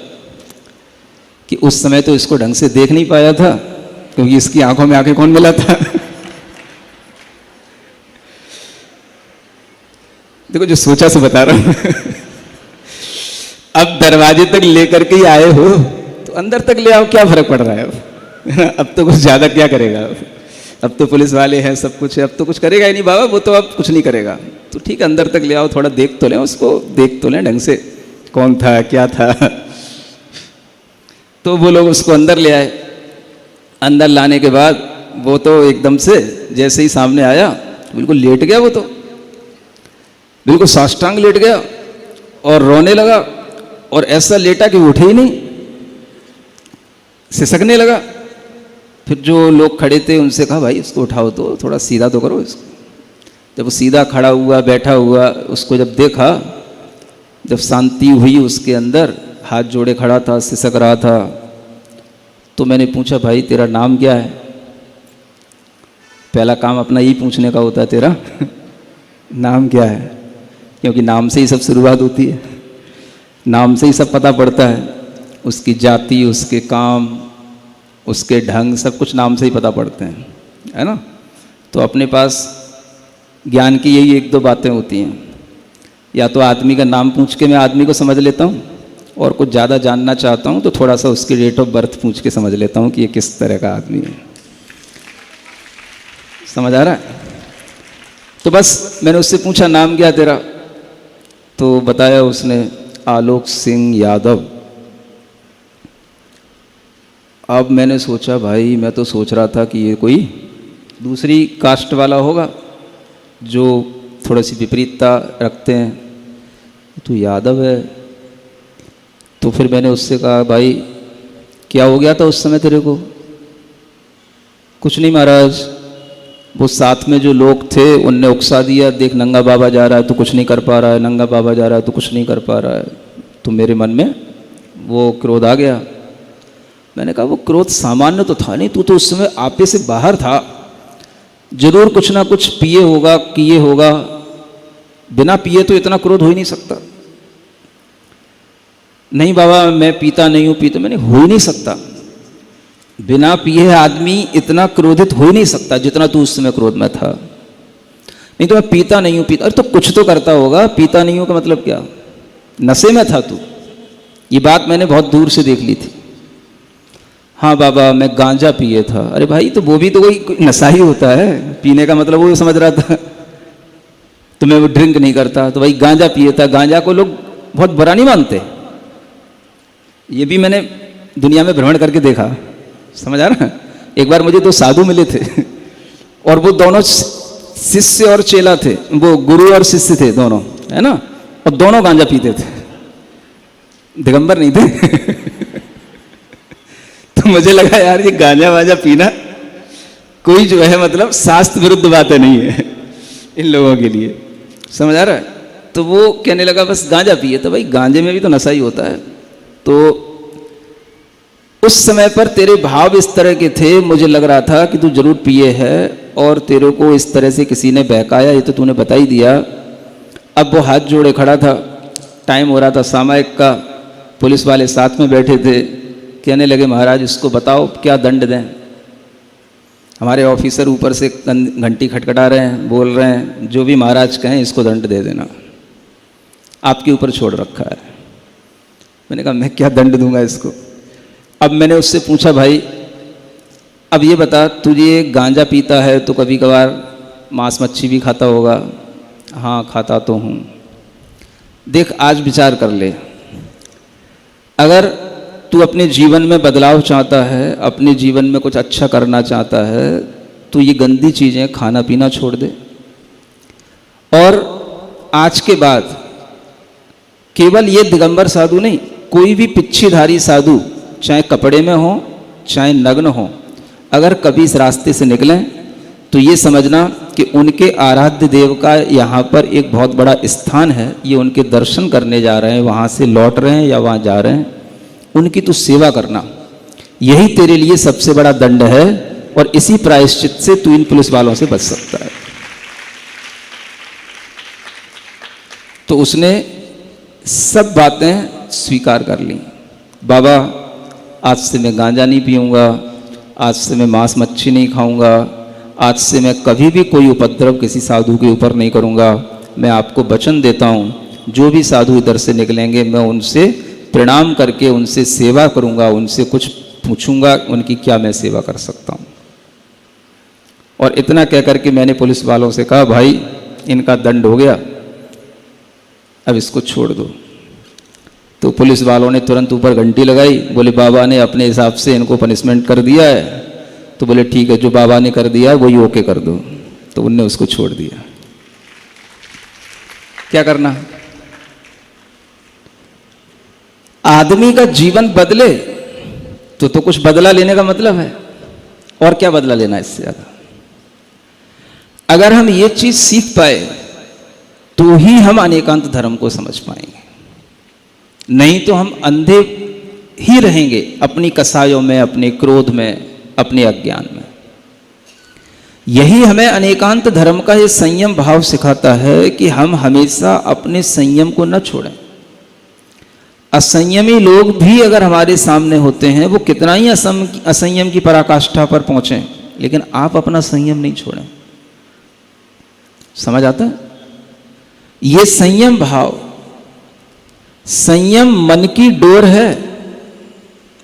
कि उस समय तो इसको ढंग से देख नहीं पाया था, क्योंकि इसकी आंखों में आंखें कौन मिला था। देखो जो सोचा से बता रहा हूं। अब दरवाजे तक लेकर के ही आए हो तो अंदर तक ले आओ, क्या फर्क पड़ रहा है अब तो कुछ ज्यादा क्या करेगा, अब तो पुलिस वाले हैं, सब कुछ है, अब तो कुछ करेगा ही नहीं बाबा, वो तो अब कुछ नहीं करेगा। तो ठीक है, अंदर तक ले आओ, थोड़ा देख तो लें उसको, देख तो लें ढंग से कौन था क्या था। तो वो लोग उसको अंदर ले आए। अंदर लाने के बाद वो तो एकदम से जैसे ही सामने आया बिल्कुल लेट गया, वो तो बिल्कुल साष्टांग लेट गया और रोने लगा, और ऐसा लेटा कि वो उठे ही नहीं, सिसकने लगा। फिर जो लोग खड़े थे उनसे कहा भाई इसको उठाओ, तो थोड़ा सीधा तो करो इसको। जब वो सीधा खड़ा हुआ बैठा हुआ, उसको जब देखा, जब शांति हुई उसके अंदर, हाथ जोड़े खड़ा था, सिसक रहा था, तो मैंने पूछा भाई तेरा नाम क्या है। पहला काम अपना यही पूछने का होता है, तेरा नाम क्या है, क्योंकि नाम से ही सब शुरुआत होती है, नाम से ही सब पता पड़ता है। उसकी जाति, उसके काम, उसके ढंग, सब कुछ नाम से ही पता पड़ते हैं, है ना। तो अपने पास ज्ञान की यही 1-2 बातें होती हैं, या तो आदमी का नाम पूछ के मैं आदमी को समझ लेता हूँ, और कुछ ज़्यादा जानना चाहता हूँ तो थोड़ा सा उसकी डेट ऑफ बर्थ पूछ के समझ लेता हूँ कि ये किस तरह का आदमी है। समझ आ रहा है? तो बस मैंने उससे पूछा नाम क्या तेरा, तो बताया उसने आलोक सिंह यादव। अब मैंने सोचा भाई, मैं तो सोच रहा था कि ये कोई दूसरी कास्ट वाला होगा जो थोड़ी सी विपरीतता रखते हैं, तो यादव है। तो फिर मैंने उससे कहा भाई क्या हो गया था उस समय तेरे को। कुछ नहीं महाराज, वो साथ में जो लोग थे उनने उकसा दिया, देख नंगा बाबा जा रहा है तो कुछ नहीं कर पा रहा है, नंगा बाबा जा रहा है तो कुछ नहीं कर पा रहा है। तो मेरे मन में वो क्रोध आ गया। मैंने कहा वो क्रोध सामान्य तो था नहीं, तू तो उस समय आपे से बाहर था, जरूर कुछ ना कुछ पिए होगा, किए होगा, बिना पिए तो इतना क्रोध हो ही नहीं सकता। नहीं बाबा मैं पीता नहीं हूं, पीता मैंने हो ही नहीं सकता, बिना पिए आदमी इतना क्रोधित हो ही नहीं सकता जितना तू उस समय क्रोध में था। नहीं तो मैं पीता नहीं हूं, पीता, अरे तो कुछ तो करता होगा, पीता नहीं हूं का मतलब क्या, नशे में था तू। ये बात मैंने बहुत दूर से देख ली थी। हाँ बाबा मैं गांजा पिए था। अरे भाई तो वो भी तो कोई नशा ही होता है, पीने का मतलब वो समझ रहा था। तो मैं वो ड्रिंक नहीं करता, तो भाई गांजा पिए था। गांजा को लोग बहुत बुरा नहीं मानते, ये भी मैंने दुनिया में भ्रमण करके देखा, समझ आ रहा है। एक बार मुझे दो साधु मिले थे और वो दोनों शिष्य और चेला थे, वो गुरु और शिष्य थे दोनों, है ना, और दोनों गांजा पीते थे, दिगंबर नहीं थे। तो मुझे लगा यार ये गांजा वांजा पीना कोई जो है मतलब शास्त्र विरुद्ध बातें नहीं है इन लोगों के लिए, समझ आ रहा है। तो वो कहने लगा बस गांजा पिए, तो भाई गांजे में भी तो नशा ही होता है। तो उस समय पर तेरे भाव इस तरह के थे, मुझे लग रहा था कि तू जरूर पिए है और तेरे को इस तरह से किसी ने बहकाया, ये तो तूने बता ही दिया। अब वो हाथ जोड़े खड़ा था, टाइम हो रहा था सामायिक का, पुलिस वाले साथ में बैठे थे, कहने लगे महाराज इसको बताओ क्या दंड दें। हमारे ऑफिसर ऊपर से घंटी खटखटा रहे हैं, बोल रहे हैं जो भी महाराज कहें इसको दंड दे देना, आपके ऊपर छोड़ रखा है। मैंने कहा मैं क्या दंड दूंगा इसको। अब मैंने उससे पूछा भाई अब ये बता तुझे गांजा पीता है तो कभी कभार मांस मच्छी भी खाता होगा। हाँ खाता तो हूँ। देख आज विचार कर ले, अगर तू अपने जीवन में बदलाव चाहता है, अपने जीवन में कुछ अच्छा करना चाहता है, तो ये गंदी चीज़ें खाना पीना छोड़ दे। और आज के बाद केवल ये दिगंबर साधु नहीं, कोई भी पिच्छीधारी साधु चाहे कपड़े में हो चाहे नग्न हो, अगर कभी इस रास्ते से निकलें तो ये समझना कि उनके आराध्य देव का यहाँ पर एक बहुत बड़ा स्थान है, ये उनके दर्शन करने जा रहे हैं, वहाँ से लौट रहे हैं या वहाँ जा रहे हैं, उनकी तो सेवा करना, यही तेरे लिए सबसे बड़ा दंड है। और इसी प्रायश्चित से तू इन पुलिस वालों से बच सकता है। तो उसने सब बातें स्वीकार कर ली। बाबा आज से मैं गांजा नहीं पीऊँगा, आज से मैं मांस मच्छी नहीं खाऊंगा, आज से मैं कभी भी कोई उपद्रव किसी साधु के ऊपर नहीं करूंगा। मैं आपको वचन देता हूँ जो भी साधु इधर से निकलेंगे मैं उनसे प्रणाम करके उनसे सेवा करूंगा, उनसे कुछ पूछूंगा उनकी क्या मैं सेवा कर सकता हूँ। और इतना कह करके मैंने पुलिस वालों से कहा भाई इनका दंड हो गया, अब इसको छोड़ दो। तो पुलिस वालों ने तुरंत ऊपर घंटी लगाई, बोले बाबा ने अपने हिसाब से इनको पनिशमेंट कर दिया है। तो बोले ठीक है जो बाबा ने कर दिया वही ओके कर दो। तो उनने उसको छोड़ दिया। क्या करना, आदमी का जीवन बदले तो कुछ बदला लेने का मतलब है, और क्या बदला लेना इससे ज्यादा। अगर हम ये चीज सीख पाए तो ही हम अनेकांत धर्म को समझ पाएंगे, नहीं तो हम अंधे ही रहेंगे अपनी कसायों में, अपने क्रोध में, अपने अज्ञान में। यही हमें अनेकांत धर्म का ये संयम भाव सिखाता है कि हम हमेशा अपने संयम को न छोड़ें। असंयमी लोग भी अगर हमारे सामने होते हैं, वो कितना ही असंयम की पराकाष्ठा पर पहुंचे, लेकिन आप अपना संयम नहीं छोड़ें। समझ आता है? ये संयम भाव, संयम मन की डोर है।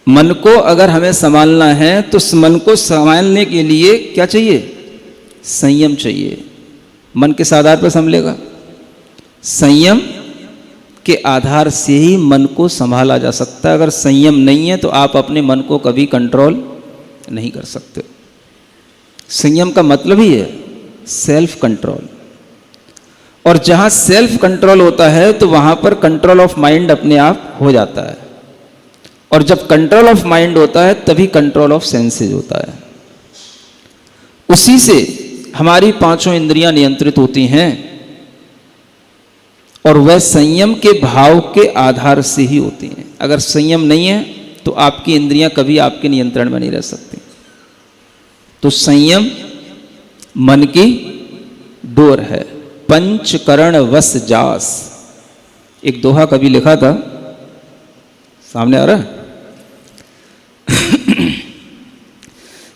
मन को अगर हमें संभालना है तो मन को संभालने के लिए क्या चाहिए? संयम चाहिए। मन किस आधार पर संभलेगा? संयम के आधार से ही मन को संभाला जा सकता है। अगर संयम नहीं है तो आप अपने मन को कभी कंट्रोल नहीं कर सकते। संयम का मतलब ही है सेल्फ कंट्रोल, और जहां सेल्फ कंट्रोल होता है तो वहां पर कंट्रोल ऑफ माइंड अपने आप हो जाता है, और जब कंट्रोल ऑफ माइंड होता है तभी कंट्रोल ऑफ सेंसेस होता है। उसी से हमारी पांचों इंद्रियां नियंत्रित होती हैं और वह संयम के भाव के आधार से ही होती हैं। अगर संयम नहीं है तो आपकी इंद्रियां कभी आपके नियंत्रण में नहीं रह सकती। तो संयम मन की डोर है। पंचकरण वश जास, एक दोहा कभी लिखा था, सामने आ रहा है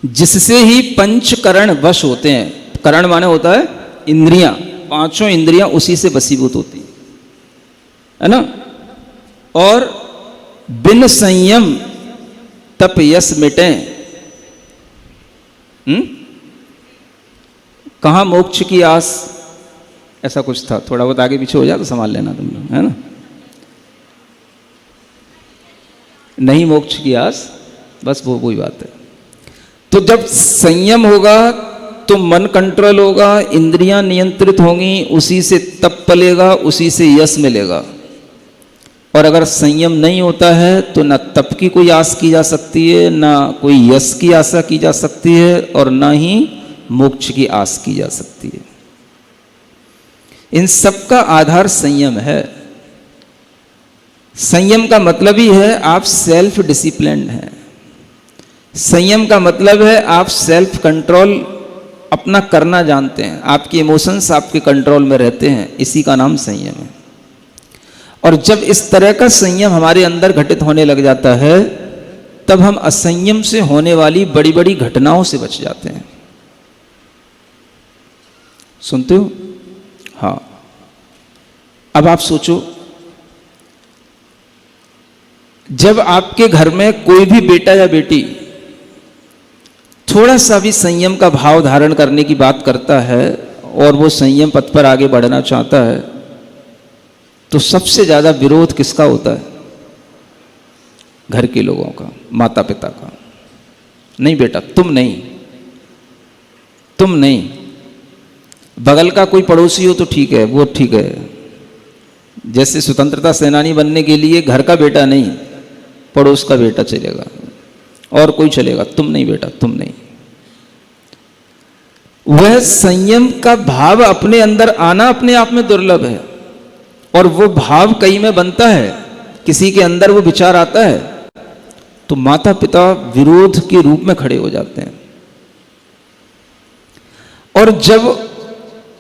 जिससे ही पंचकरण वश होते हैं। करण माने होता है इंद्रियां, पांचों इंद्रियां उसी से वशीभूत होती है ना। और बिन संयम तप यश मिटे, कहां मोक्ष की आस, ऐसा कुछ था। थोड़ा बहुत आगे पीछे हो जाए तो संभाल लेना तुम लोग, है ना। नहीं मोक्ष की आस, बस वो वही बात है। तो जब संयम होगा तो मन कंट्रोल होगा, इंद्रियां नियंत्रित होंगी, उसी से तप पलेगा, उसी से यश मिलेगा। और अगर संयम नहीं होता है तो ना तप की कोई आस की जा सकती है, ना कोई यश की आशा की जा सकती है, और ना ही मोक्ष की आस की जा सकती है। इन सब का आधार संयम है। संयम का मतलब ही है आप सेल्फ डिसिप्लिन्ड हैं। संयम का मतलब है आप सेल्फ कंट्रोल अपना करना जानते हैं, आपके इमोशंस आपके कंट्रोल में रहते हैं, इसी का नाम संयम है। और जब इस तरह का संयम हमारे अंदर घटित होने लग जाता है तब हम असंयम से होने वाली बड़ी बड़ी घटनाओं से बच जाते हैं। सुनते हो? हाँ। अब आप सोचो, जब आपके घर में कोई भी बेटा या बेटी थोड़ा सा भी संयम का भाव धारण करने की बात करता है और वो संयम पथ पर आगे बढ़ना चाहता है तो सबसे ज्यादा विरोध किसका होता है? घर के लोगों का, माता पिता का। नहीं बेटा, तुम नहीं, तुम नहीं। बगल का कोई पड़ोसी हो तो ठीक है, वो ठीक है। जैसे स्वतंत्रता सेनानी बनने के लिए घर का बेटा नहीं, पड़ोस का बेटा चलेगा और कोई चलेगा, तुम नहीं बेटा, तुम नहीं। वह संयम का भाव अपने अंदर आना अपने आप में दुर्लभ है। और वो भाव कई में बनता है, किसी के अंदर वो विचार आता है तो माता पिता विरोध के रूप में खड़े हो जाते हैं। और जब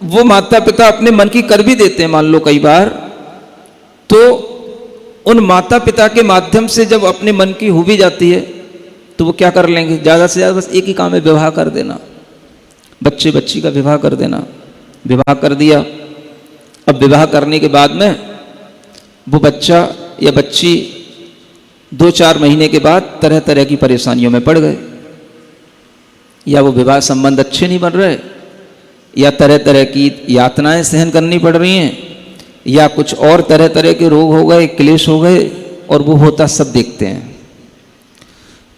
वो माता पिता अपने मन की कर भी देते हैं, मान लो कई बार, तो उन माता पिता के माध्यम से जब अपने मन की हो भी जाती है तो वो क्या कर लेंगे? ज्यादा से ज्यादा बस एक ही काम है, विवाह कर देना, बच्चे बच्ची का विवाह कर देना। विवाह कर दिया, अब विवाह करने के बाद में वो बच्चा या बच्ची 2-4 महीने के बाद तरह तरह की परेशानियों में पड़ गए, या वो विवाह संबंध अच्छे नहीं बन रहे, या तरह तरह की यातनाएं सहन करनी पड़ रही हैं, या कुछ और तरह तरह के रोग हो गए, क्लेश हो गए, और वो होता सब देखते हैं।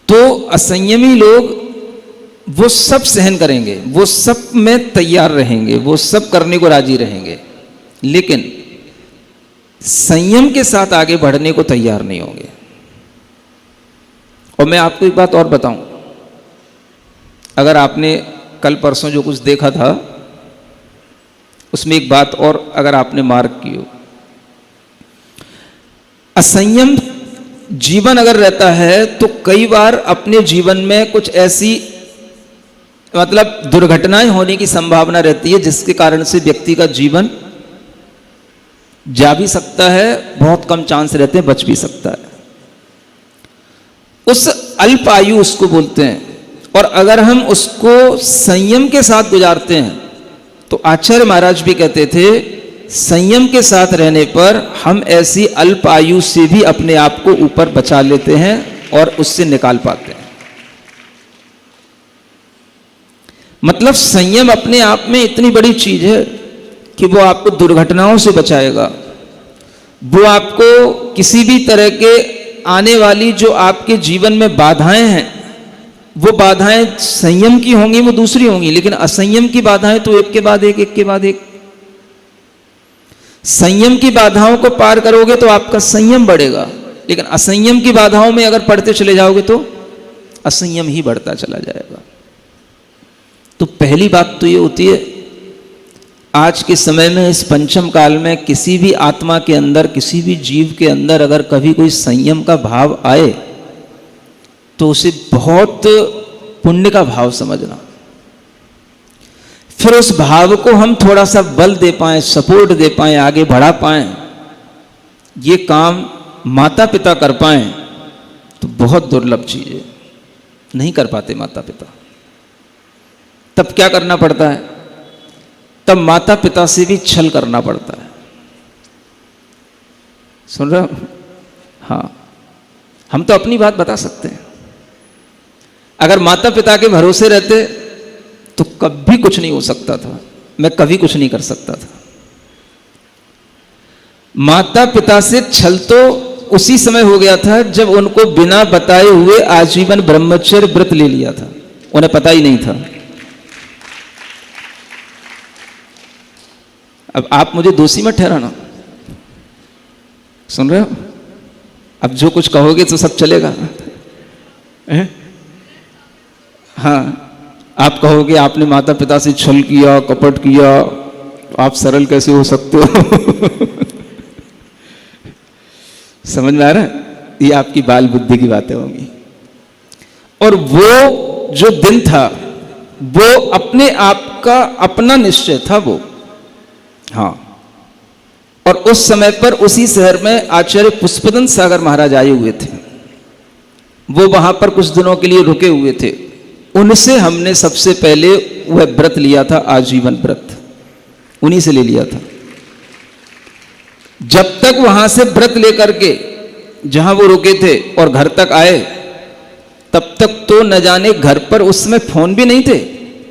तो असंयमी लोग वो सब सहन करेंगे, वो सब में तैयार रहेंगे, वो सब करने को राजी रहेंगे, लेकिन संयम के साथ आगे बढ़ने को तैयार नहीं होंगे। और मैं आपको एक बात और बताऊं, अगर आपने कल परसों जो कुछ देखा था उसमें एक बात और अगर आपने मार्क की हो, असंयम जीवन अगर रहता है तो कई बार अपने जीवन में कुछ ऐसी मतलब दुर्घटनाएं होने की संभावना रहती है जिसके कारण से व्यक्ति का जीवन जा भी सकता है, बहुत कम चांस रहते हैं बच भी सकता है। उस अल्प आयु उसको बोलते हैं। और अगर हम उसको संयम के साथ गुजारते हैं तो आचार्य महाराज भी कहते थे, संयम के साथ रहने पर हम ऐसी अल्प आयु से भी अपने आप को ऊपर बचा लेते हैं और उससे निकाल पाते हैं। मतलब संयम अपने आप में इतनी बड़ी चीज है कि वो आपको दुर्घटनाओं से बचाएगा, वो आपको किसी भी तरह के आने वाली जो आपके जीवन में बाधाएं हैं, वो बाधाएं संयम की होंगी, वो दूसरी होंगी, लेकिन असंयम की बाधाएं तो एक के बाद एक, एक के बाद एक। संयम की बाधाओं को पार करोगे तो आपका संयम बढ़ेगा, लेकिन असंयम की बाधाओं में अगर पढ़ते चले जाओगे तो असंयम ही बढ़ता चला जाएगा। तो पहली बात तो ये होती है, आज के समय में इस पंचम काल में किसी भी आत्मा के अंदर, किसी भी जीव के अंदर अगर कभी कोई संयम का भाव आए तो उसे बहुत पुण्य का भाव समझना। फिर उस भाव को हम थोड़ा सा बल दे पाएं, सपोर्ट दे पाएं, आगे बढ़ा पाएं, ये काम माता पिता कर पाएं तो बहुत दुर्लभ चीज है। नहीं कर पाते माता पिता। तब क्या करना पड़ता है? तब माता पिता से भी छल करना पड़ता है। सुन रहे हो? हाँ, हम तो अपनी बात बता सकते हैं। अगर माता पिता के भरोसे रहते तो कभी कुछ नहीं हो सकता था, मैं कभी कुछ नहीं कर सकता था। माता पिता से छल तो उसी समय हो गया था जब उनको बिना बताए हुए आजीवन ब्रह्मचर्य व्रत ले लिया था, उन्हें पता ही नहीं था। अब आप मुझे दोषी मत ठहराना, सुन रहे हो? अब जो कुछ कहोगे तो सब चलेगा। हाँ, आप कहोगे आपने माता पिता से छल किया, कपट किया, आप सरल कैसे हो सकते हो? समझ में आ रहा है? ये आपकी बाल बुद्धि की बातें होंगी। और वो जो दिन था वो अपने आप का अपना निश्चय था वो। हाँ, और उस समय पर उसी शहर में आचार्य पुष्पदंत सागर महाराज आए हुए थे। वो वहां पर कुछ दिनों के लिए रुके हुए थे। उनसे हमने सबसे पहले वह व्रत लिया था, आजीवन व्रत, उन्हीं से ले लिया था। जब तक वहां से व्रत लेकर के जहां वो रुके थे और घर तक आए, तब तक तो न जाने घर पर उस समय फोन भी नहीं थे,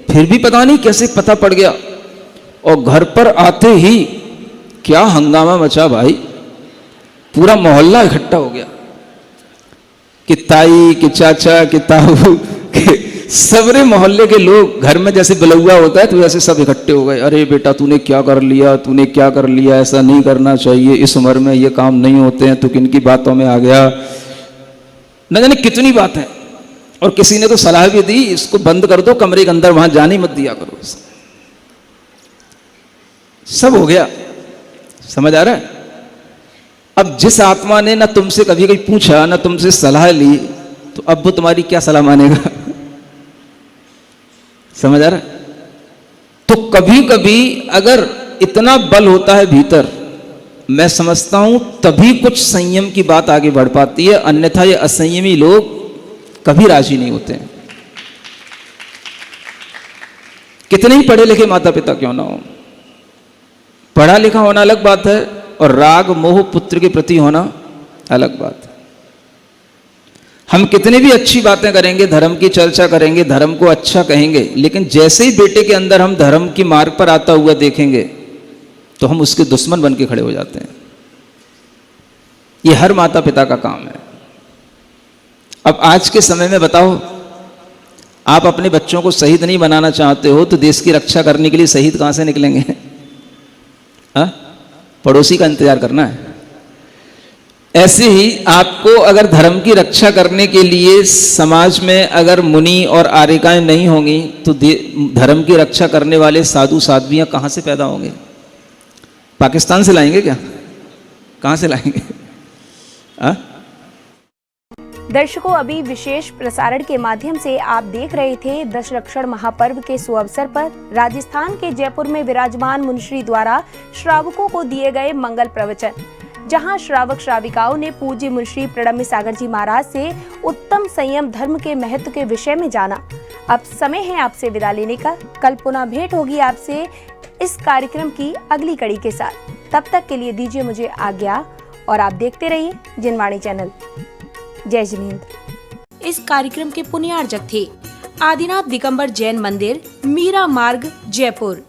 फिर भी पता नहीं कैसे पता पड़ गया। और घर पर आते ही क्या हंगामा मचा भाई, पूरा मोहल्ला इकट्ठा हो गया कि ताई, कि चाचा, कि ताऊ, कि सबरे मोहल्ले के लोग घर में जैसे बिलौआ होता है तो वैसे सब इकट्ठे हो गए। अरे बेटा तूने क्या कर लिया, तूने क्या कर लिया, ऐसा नहीं करना चाहिए, इस उम्र में ये काम नहीं होते हैं, तू किनकी बातों में आ गया। न जाने कितनी बात है। और किसी ने तो सलाह भी दी, इसको बंद कर दो कमरे के अंदर, वहां जाने मत दिया करो। सब हो गया, समझ आ रहा है? अब जिस आत्मा ने ना तुमसे कभी कभी पूछा, ना तुमसे सलाह ली, तो अब वो तुम्हारी क्या सलाह मानेगा? समझ आ रहा है? तो कभी कभी अगर इतना बल होता है भीतर, मैं समझता हूं तभी कुछ संयम की बात आगे बढ़ पाती है, अन्यथा ये असंयमी लोग कभी राजी नहीं होते हैं। कितने ही पढ़े लिखे माता पिता क्यों ना हो, पढ़ा लिखा होना अलग बात है और राग मोह पुत्र के प्रति होना अलग बात है। हम कितनी भी अच्छी बातें करेंगे, धर्म की चर्चा करेंगे, धर्म को अच्छा कहेंगे, लेकिन जैसे ही बेटे के अंदर हम धर्म की मार्ग पर आता हुआ देखेंगे तो हम उसके दुश्मन बन के खड़े हो जाते हैं। ये हर माता पिता का काम है। अब आज के समय में बताओ, आप अपने बच्चों को शहीद नहीं बनाना चाहते हो तो देश की रक्षा करने के लिए शहीद कहां से निकलेंगे? हाँ? पड़ोसी का इंतजार करना है। ऐसे ही आपको अगर धर्म की रक्षा करने के लिए समाज में अगर मुनि और आर्यिकाएं नहीं होंगी तो धर्म की रक्षा करने वाले साधु साध्वियां कहां से पैदा होंगे? पाकिस्तान से लाएंगे क्या? कहां से लाएंगे? हाँ? दर्शकों, अभी विशेष प्रसारण के माध्यम से आप देख रहे थे दशरक्षण महापर्व के सुअवसर पर राजस्थान के जयपुर में विराजमान मुनिश्री द्वारा श्रावकों को दिए गए मंगल प्रवचन, जहां श्रावक श्राविकाओं ने पूज्य मुनिश्री प्रणम्य सागर जी महाराज से उत्तम संयम धर्म के महत्व के विषय में जाना। अब समय है आपसे विदा लेने का। कल पुनः भेंट होगी आपसे इस कार्यक्रम की अगली कड़ी के साथ। तब तक के लिए दीजिए मुझे आज्ञा और आप देखते रहिए जिनवाणी चैनल। जय जिनेंद्र। इस कार्यक्रम के पुण्यार्जक थे आदिनाथ दिगंबर जैन मंदिर, मीरा मार्ग, जयपुर।